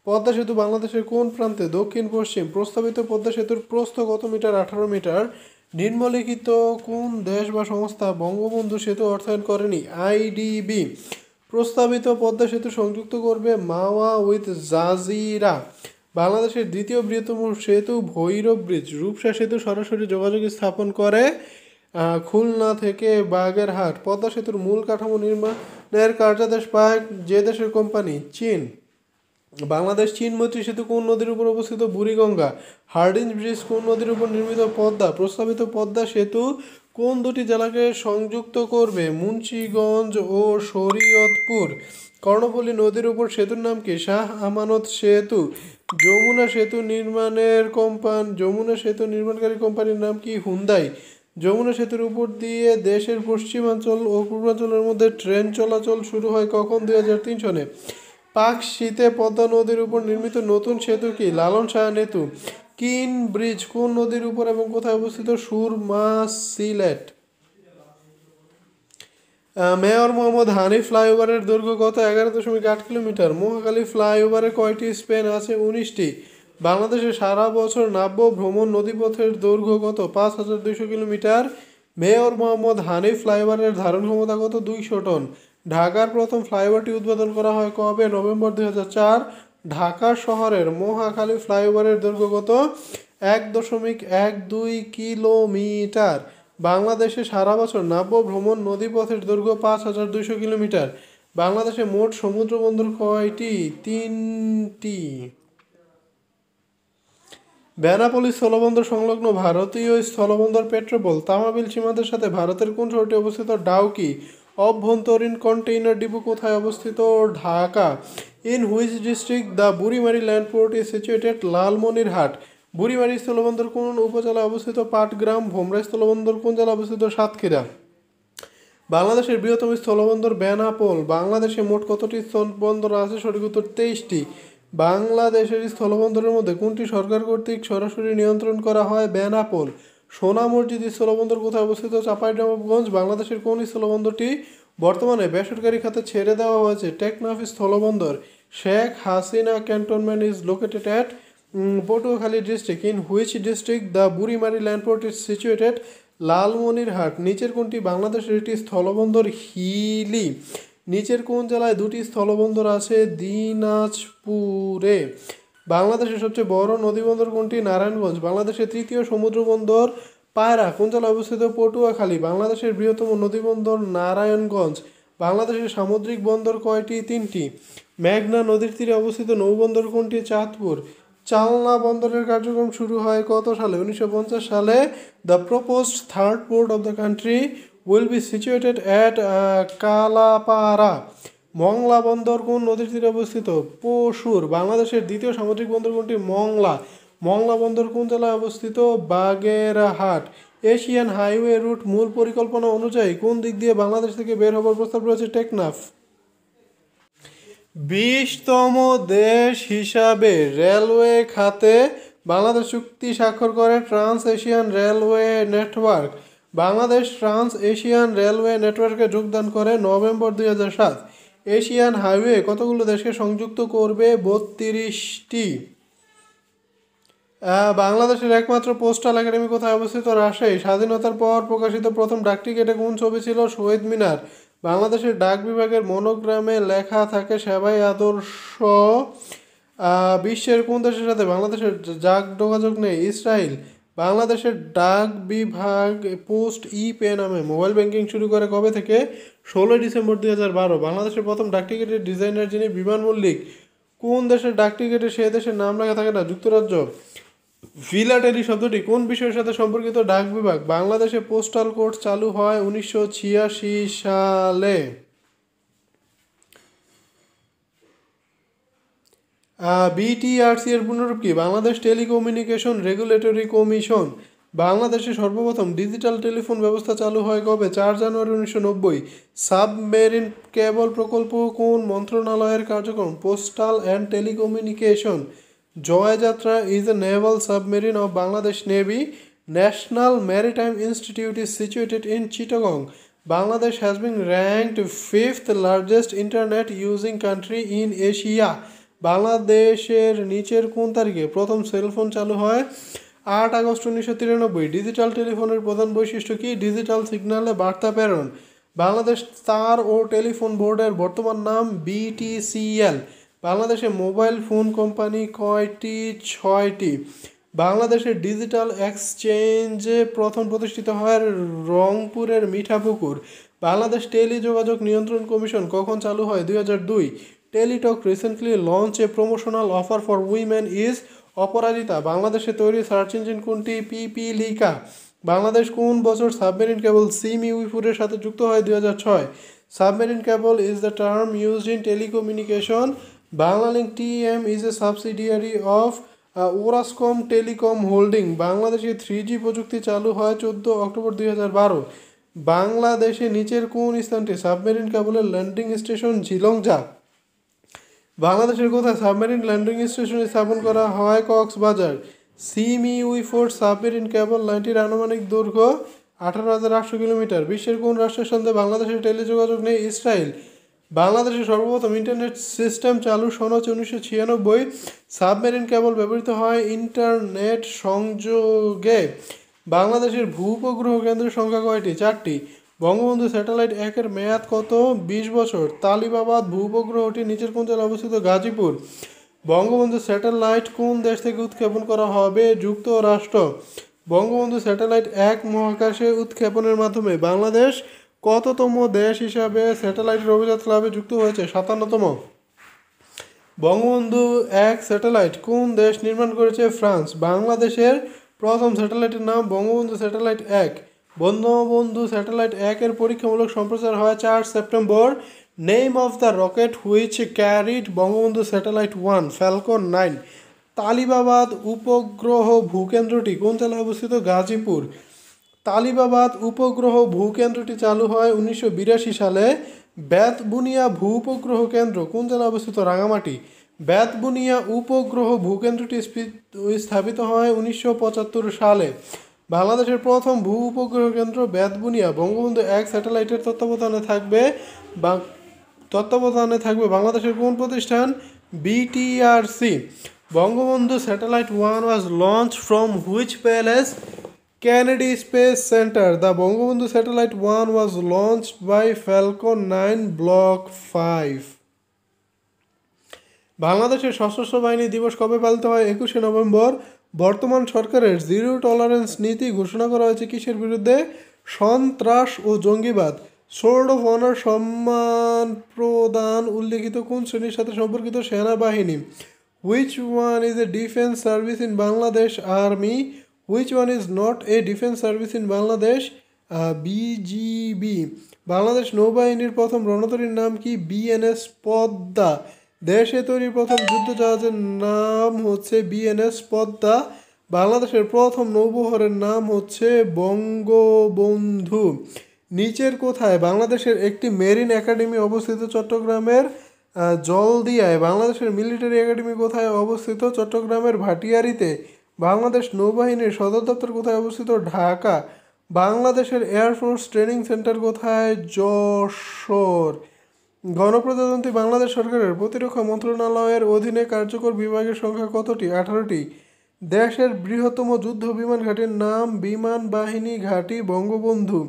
পদ্মা সেতু বাংলাদেশের কোন প্রান্তে? দক্ষিণ পশ্চিম। প্রস্তাবিত পদ্মা সেতুর প্রস্থ কত মিটার? 18 মিটার। নিম্নলিখিত কোন দেশ বা সংস্থা বঙ্গবন্ধু সেতু অর্থায়ন করেনি? আইডিবি। প্রস্তাবিত পদ্মা সেতু সংযুক্ত করবে মাওয়া উইথ জাজিরা। বাংলাদেশের দ্বিতীয় বৃহত্তম সেতু ভৈরব ব্রিজ। রূপসা সেতু সরাসরি যোগাযোগ স্থাপন করে খুলনা থেকে বাগেরহাট। পদ্মা সেতুর মূল কাঠামো নির্মাণের কার্যাদেশ পায় যে দেশের কোম্পানি? চীন। বাংলাদেশ চীন মৈত্রী সেতু কোন নদীর উপর অবস্থিত? বুড়িগঙ্গা। হার্ডিঞ্জ ব্রিজ কোন নদীর উপর নির্মিত? পদ্মা। প্রস্তাবিত পদ্মা সেতু কোন দুটি জেলাকে সংযুক্ত করবে? মুন্সিগঞ্জ ও শরীয়তপুর। কর্ণফুলী নদীর উপর সেতুর নাম কি? শাহ আমানত সেতু। যমুনা সেতু নির্মাণকারী কোম্পানির নাম কি? হুন্দাই। যমুনা সেতুর উপর দিয়ে দেশের পশ্চিমাঞ্চল ও পূর্বাঞ্চলের মধ্যে ট্রেন চলাচল শুরু হয় কখন? 2003 সনে। পাক শীতে পদ্মা নদীর উপর নির্মিত নতুন সেতু কি? লালন শাহ সেতু। কিন ব্রিজ কোন নদীর উপর এবং কোথায় অবস্থিত? সুরমা, সিলেট। মেয়র মোহাম্মদ হানিফ ফ্লাইওভারের দৈর্ঘ্য কত? 11.8 কিলোমিটার। মহাখালী ফ্লাইওভারে কয়টি স্প্যান আছে? 19টি। বাংলাদেশে সারা বছর নাব্য ভ্রমণ নদীপথের দৈর্ঘ্য কত? 5,200 কিলোমিটার। মেয়র মোহাম্মদ হানিফ ফ্লাইওভারের ধারণ ক্ষমতা কত? 200 টন। ঢাকার প্রথম ফ্লাইওভারটি উদ্বোধন করা হয় কবে? নভেম্বর 2004। ঢাকা শহরের মহাখালী ফ্লাইওভারের দৈর্ঘ্য কত? 1.12 কিলোমিটার। বাংলাদেশে সারা বছর নাব্য ভ্রমণ নদীপথের দৈর্ঘ্য 5,200 কিলোমিটার। বাংলাদেশে মোট সমুদ্র বন্দর কয়টি? 3টি। বেনাপোলি স্থলবন্দর সংলগ্ন ভারতীয় স্থলবন্দর পেট্রোপোল তামাবিল সীমান্তের সাথে ভারতের কোন শহরটি অবস্থিত? ডাউকি। অভ্যন্তরীণ কন্টেইনার ডিপো কোথায় অবস্থিত? Dhaka. In which district the Burimari land port is situated? Lalmonirhat. Burimari স্থলবন্দর কোন উপজেলায় অবস্থিত? পাটগ্রাম। ভোমরা স্থলবন্দর কোন জেলায় অবস্থিত? সাতক্ষীরা। বাংলাদেশের বৃহত্তম স্থলবন্দর বেনাপোল। বাংলাদেশে মোট কতটি স্থলবন্দর আছে? সঠিক উত্তর 23টি। বাংলাদেশের স্থলবন্দরের মধ্যে কোনটি সরকার কর্তৃক সরাসরি নিয়ন্ত্রণ করা হয়? বেনাপোল। সোনা মসজিদ স্থলবন্দর কোথায় অবস্থিত? চাঁপাইনবাবগঞ্জ। বাংলাদেশের কোন স্থলবন্দরটি বর্তমানে বেসরকারি খাতে ছেড়ে দেওয়া হয়েছে? টেকনাফ স্থলবন্দর। Sheikh Hasina cantonment is located at Patuakhali district. In which district the Burimari LAN port is situated? Lalmonirhat. নিচের কোনটি বাংলাদেশের একটি স্থলবন্দর? হিলি। নিচের কোন জেলায় দুটি স্থলবন্দর আছে? দিনাজপুরে। বাংলাদেশের সবচেয়ে বড় নদীবন্দর কোনটি? নারায়ণগঞ্জ। বাংলাদেশের তৃতীয় সমুদ্র বন্দর পায়রা কোন জেলায় অবস্থিত? পটুয়াখালী। বাংলাদেশের বৃহত্তম নদীবন্দর নারায়ণগঞ্জ। বাংলাদেশের সামুদ্রিক বন্দর কয়টি? 3টি। মেঘনা নদীর তীরে অবস্থিত নৌবন্দর কোনটি? চাঁদপুর। চালনা বন্দরের কার্যক্রম শুরু হয় কত সালে? 1950 সালে। The proposed third port of the country will be situated at Kalapara. Mongla বন্দর কোন নদীর তীরে অবস্থিত? পশুর। বাংলাদেশের দ্বিতীয় সামুদ্রিক বন্দর কোনটি? মংলা। মংলা বন্দর কোন জেলায় অবস্থিত? বাগেরহাট। এশিয়ান হাইওয়ে রুট মূল পরিকল্পনা অনুযায়ী কোন দিক দিয়ে বাংলাদেশ থেকে বের হবার প্রস্তাব রয়েছে? টেকনাফ। 20তম দেশ হিসাবে রেলওয়ে খাতে বাংলাদেশ চুক্তি স্বাক্ষর করে trans Asian railway network. Bangladesh trans Asian railway নেটওয়ার্কে যোগদান করে নভেম্বর 2007। এশিয়ান হাইওয়ে কতগুলো দেশকে সংযুক্ত করবে? 32টি। বাংলাদেশের একমাত্র পোস্টাল একাডেমি কোথায় অবস্থিত? রাজশাহী। স্বাধীনতার পর প্রকাশিত প্রথম ডাকটিকেটে কোন ছবি ছিল? শহীদ মিনার। বাংলাদেশের ডাক বিভাগের মনোগ্রামে লেখা থাকে সেবাই আদর্শ। বিশ্বের কোন দেশের সাথে বাংলাদেশের ডাক যোগাযোগ নেই? ইসরায়েল। বাংলাদেশের ডাক বিভাগ পোস্ট ই পে নামে মোবাইল ব্যাংকিং শুরু করে কবে থেকে? 16 ডিসেম্বর 2012। বাংলাদেশের প্রথম ডাকটিকেটের ডিজাইনার যিনি? বিমান মল্লিক। কোন দেশের ডাকটিকেটে সে দেশের নাম লেখা থাকে না? যুক্তরাজ্য। ফিলাটেলি শব্দটি কোন বিষয়ের সাথে সম্পর্কিত? ডাক বিভাগ। বাংলাদেশে পোস্টাল কোড চালু হয় 1986 সালে। বিটিআরসি এর পুনরূপ কি? Bangladesh telecommunication regulatory commission. বাংলাদেশে সর্বপ্রথম ডিজিটাল টেলিফোন ব্যবস্থা চালু হয় কবে? 4 জানুয়ারি 1990। সাবমেরিন কেবল প্রকল্প কোন মন্ত্রণালয়ের কার্যক্রম? Postal and telecommunication. Joyjatra is a naval submarine of Bangladesh Navy. National Maritime Institute is situated in Chittagong. Bangladesh has been ranked 5th largest internet using country in Asia. বাংলাদেশের নিচের কোন তারিখে প্রথম সেলফোন চালু হয়? 8 আগস্ট 1993। ডিজিটাল টেলিফোনের প্রধান বৈশিষ্ট্য কি? ডিজিটাল সিগন্যালে বার্তা প্রেরণ। বাংলাদেশ তার ও টেলিফোন বোর্ডের বর্তমান নাম BTCL। বাংলাদেশে মোবাইল ফোন কোম্পানি কয়টি? 6টি। বাংলাদেশের ডিজিটাল এক্সচেঞ্জে প্রথম প্রতিষ্ঠিত হয় রংপুরের মিঠাপুকুর। বাংলাদেশ টেলিযোগাযোগ নিয়ন্ত্রণ কমিশন কখন চালু হয়? 2002। Teletalk recently launch a promotional offer for women is Aparajita. বাংলাদেশে তৈরি সার্চ ইঞ্জিন কোনটি? পিপিলিকা। বাংলাদেশ কোন বছর সাবমেরিন কেবল সিম ইউইফুরের সাথে যুক্ত হয়? 2006। Submarine cable is the term used in telecommunication. Banglalink TM is a subsidiary of Orascom telecom holding. বাংলাদেশে 3G প্রযুক্তি চালু হয় 14 অক্টোবর 2012। বাংলাদেশে নিচের কোন স্থানটি সাবমেরিন কেবলের ল্যান্ডিং স্টেশন? ঝিলংজা। বাংলাদেশের কোথায় সাবমেরিন ল্যান্ডিং স্টেশন স্থাপন করা হয়? কক্সবাজার। সিমিউই-4 সাবমেরিন কেবল লাইনটির আনুমানিক দৈর্ঘ্য 18,800 কিলোমিটার। বিশ্বের কোন রাষ্ট্রের সঙ্গে বাংলাদেশের টেলিযোগাযোগ নেই? ইসরায়েল। বাংলাদেশের সর্বপ্রথম ইন্টারনেট সিস্টেম চালু সন হচ্ছে 1996। সাবমেরিন কেবল ব্যবহৃত হয় ইন্টারনেট সংযোগে। বাংলাদেশের ভূ-উপগ্রহ কেন্দ্রের সংখ্যা কয়টি? 4টি। বঙ্গবন্ধু স্যাটেলাইট 1-এর মেয়াদ কত? 20 বছর। তালিবাবাদ ভূ-উপগ্রহটি নিচের কোন জেলায় অবস্থিত? গাজীপুর। বঙ্গবন্ধু স্যাটেলাইট কোন দেশ থেকে উৎক্ষেপণ করা হবে? যুক্তরাষ্ট্র। বঙ্গবন্ধু স্যাটেলাইট 1 মহাকাশে উৎক্ষেপণের মাধ্যমে বাংলাদেশ কততম দেশ হিসাবে স্যাটেলাইটের অভিজাত ক্লাবে যুক্ত হয়েছে? 57তম। বঙ্গবন্ধু 1 স্যাটেলাইট কোন দেশ নির্মাণ করেছে? ফ্রান্স। বাংলাদেশের প্রথম স্যাটেলাইটের নাম বঙ্গবন্ধু স্যাটেলাইট 1। বঙ্গবন্ধু স্যাটেলাইট 1-এর পরীক্ষামূলক সম্প্রচার হয় 4 September. Name of the rocket which carried Bangabandhu satellite 1? Falcon 9। Talibabad উপগ্রহ ভূকেন্দ্রটি কোন জেলায় অবস্থিত? গাজীপুর। তালিবাবাদ উপগ্রহ ভূকেন্দ্রটি চালু হয় 1982 সালে। বেতবুনিয়া ভূ উপগ্রহ কেন্দ্র কোন জেলায় অবস্থিত? রাঙামাটি। বেতবুনিয়া উপগ্রহ ভূকেন্দ্রটি স্থাপিত হয় 1975 সালে। বাংলাদেশের প্রথম ভূ উপগ্রহ কেন্দ্র বেতবুনিয়া। বঙ্গবন্ধু 1 স্যাটেলাইটের তত্ত্বাবধানে থাকবে বাংলাদেশের কোন প্রতিষ্ঠান? BTRC. Bangabandhu satellite 1 was launched from which palace? Kennedy Space Center. The Bangabandhu Satellite 1 was launched by Falcon 9 Block 5. বাংলাদেশের সশস্ত্র বাহিনী দিবস কবে পালিত হয়? 21শে নভেম্বর। বর্তমান সরকারের জিরো টলারেন্স নীতি ঘোষণা করা হয়েছে কিসের বিরুদ্ধে? সন্ত্রাস ও জঙ্গিবাদ। সোর্ড অফ অনার সম্মান প্রদান উল্লেখিত কোন শ্রেণীর সাথে সম্পর্কিত? সেনাবাহিনী। Which one is a defence service in Bangladesh? Army. Which one is not a defence service in Bangladesh? BGB. Bangladesh নৌবাহিনীর প্রথম রণতরীর নাম কি? বিএনএস পদ্মা। দেশে তৈরি প্রথম যুদ্ধজাহাজের নাম হচ্ছে বিএনএস পদ্মা। বাংলাদেশের প্রথম নৌবহরের নাম হচ্ছে বঙ্গবন্ধু। নিচের কোথায় বাংলাদেশের একটি মেরিন একাডেমি অবস্থিত? চট্টগ্রামের জলদিয়ায়। বাংলাদেশের মিলিটারি একাডেমি কোথায় অবস্থিত? চট্টগ্রামের ভাটিয়ারিতে। বাংলাদেশ নৌবাহিনীর সদর দপ্তর কোথায় অবস্থিত? ঢাকা। বাংলাদেশের এয়ারফোর্স ট্রেনিং সেন্টার কোথায়? যশোর। গণপ্রজাতন্ত্রী বাংলাদেশ সরকারের প্রতিরক্ষা মন্ত্রণালয়ের অধীনে কার্যকর বিভাগের সংখ্যা কতটি? 18টি। দেশের বৃহত্তম যুদ্ধ বিমান ঘাঁটির নাম? বিমান বাহিনী ঘাঁটি Bangabandhu.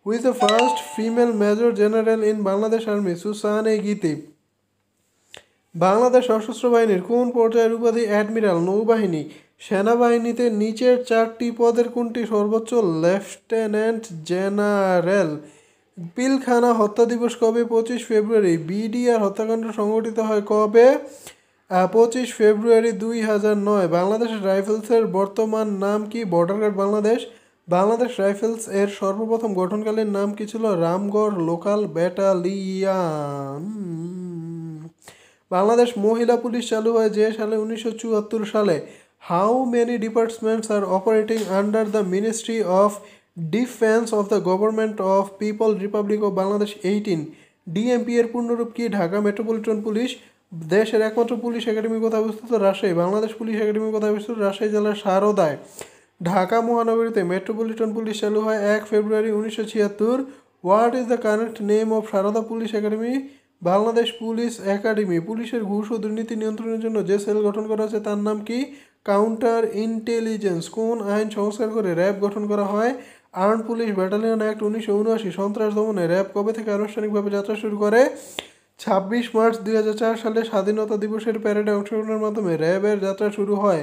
Who is the first female major general in Bangladesh army? Susane A Giti. Bangladesh সশস্ত্র বাহিনীর কোন পর্যায়ের উপাধি? অ্যাডমিরাল। নৌবাহিনী। সেনাবাহিনীতে নিচের 4টি পদের কোনটি সর্বোচ্চ? Lieutenant general. পিলখানা হত্যা দিবস কবে? 25 ফেব্রুয়ারি। বিডিআর হত্যাকাণ্ড সংঘটিত হয় কবে? 25 ফেব্রুয়ারি 2009। বাংলাদেশ রাইফেলসের বর্তমান নাম কি? Border guard Bangladesh. Bangladesh rifles এর সর্বপ্রথম গঠনকালীন নাম কি ছিল? Ramgarh local battalion. বাংলাদেশ মহিলা পুলিশ চালু হয় যে সালে? 1974 সালে। How many departments are operating under the ministry of defence of the government of people republic of Bangladesh? 18। DMP এর পূর্ণরূপ কি? Dhaka metropolitan police. দেশের একমাত্র পুলিশ একাডেমি কোথায় অবস্থিত? রাজশাহী। বাংলাদেশ পুলিশ একাডেমি কোথায় অবস্থিত? রাজশাহী জেলার সারদায়। ঢাকা মহানগরীতে মেট্রোপলিটন পুলিশ চালু হয় 1 ফেব্রুয়ারি 1976। What is the current name of Sarda police academy? Bangladesh police academy. পুলিশের ঘুষ ও দুর্নীতি নিয়ন্ত্রণের জন্য যে সেল গঠন করা হয়েছে তার নাম কি? Counter intelligence. কোন আইন সংস্কার করে র্যাব গঠন করা হয়? Armed police battalion act 1979। সন্ত্রাস দমনে র্যাব কবে থেকে আনুষ্ঠানিকভাবে যাত্রা শুরু করে? 26 মার্চ 2004 সালে। স্বাধীনতা দিবসের প্যারেডে অংশগ্রহণের মাধ্যমে র্যাবের যাত্রা শুরু হয়।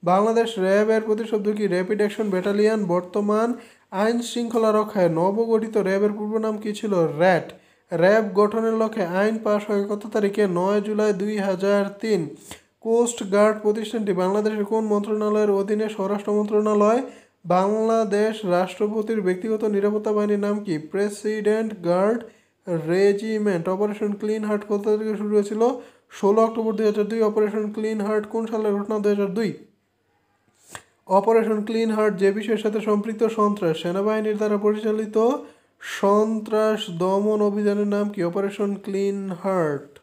বাংলাদেশ র্যাবের প্রতিশব্দ কি? Rapid action battalion. বর্তমান আইন শৃঙ্খলা রক্ষায় নবগঠিত র্যাবের পূর্ব নাম কি ছিল? র্যাট। র্যাব গঠনের লক্ষ্যে আইন পাশ হয় কত তারিখে? 9 জুলাই 2003। কোস্ট গার্ড প্রতিষ্ঠানটি বাংলাদেশের কোন মন্ত্রণালয়ের অধীনে? স্বরাষ্ট্র মন্ত্রণালয়। বাংলাদেশ রাষ্ট্রপতির ব্যক্তিগত নিরাপত্তা বাহিনীর নাম কি? President guard regiment. Operation clean heart কত তারিখে শুরু হয়েছিল? 16 অক্টোবর 2002। অপারেশন ক্লিন হার্ট কোন সালের ঘটনা? 2002। অপারেশন ক্লিন হার্ট যে বিষয়ের সাথে সম্পৃক্ত? সন্ত্রাস। সেনাবাহিনীর দ্বারা পরিচালিত সন্ত্রাস দমন অভিযানের নাম কি? Operation clean heart.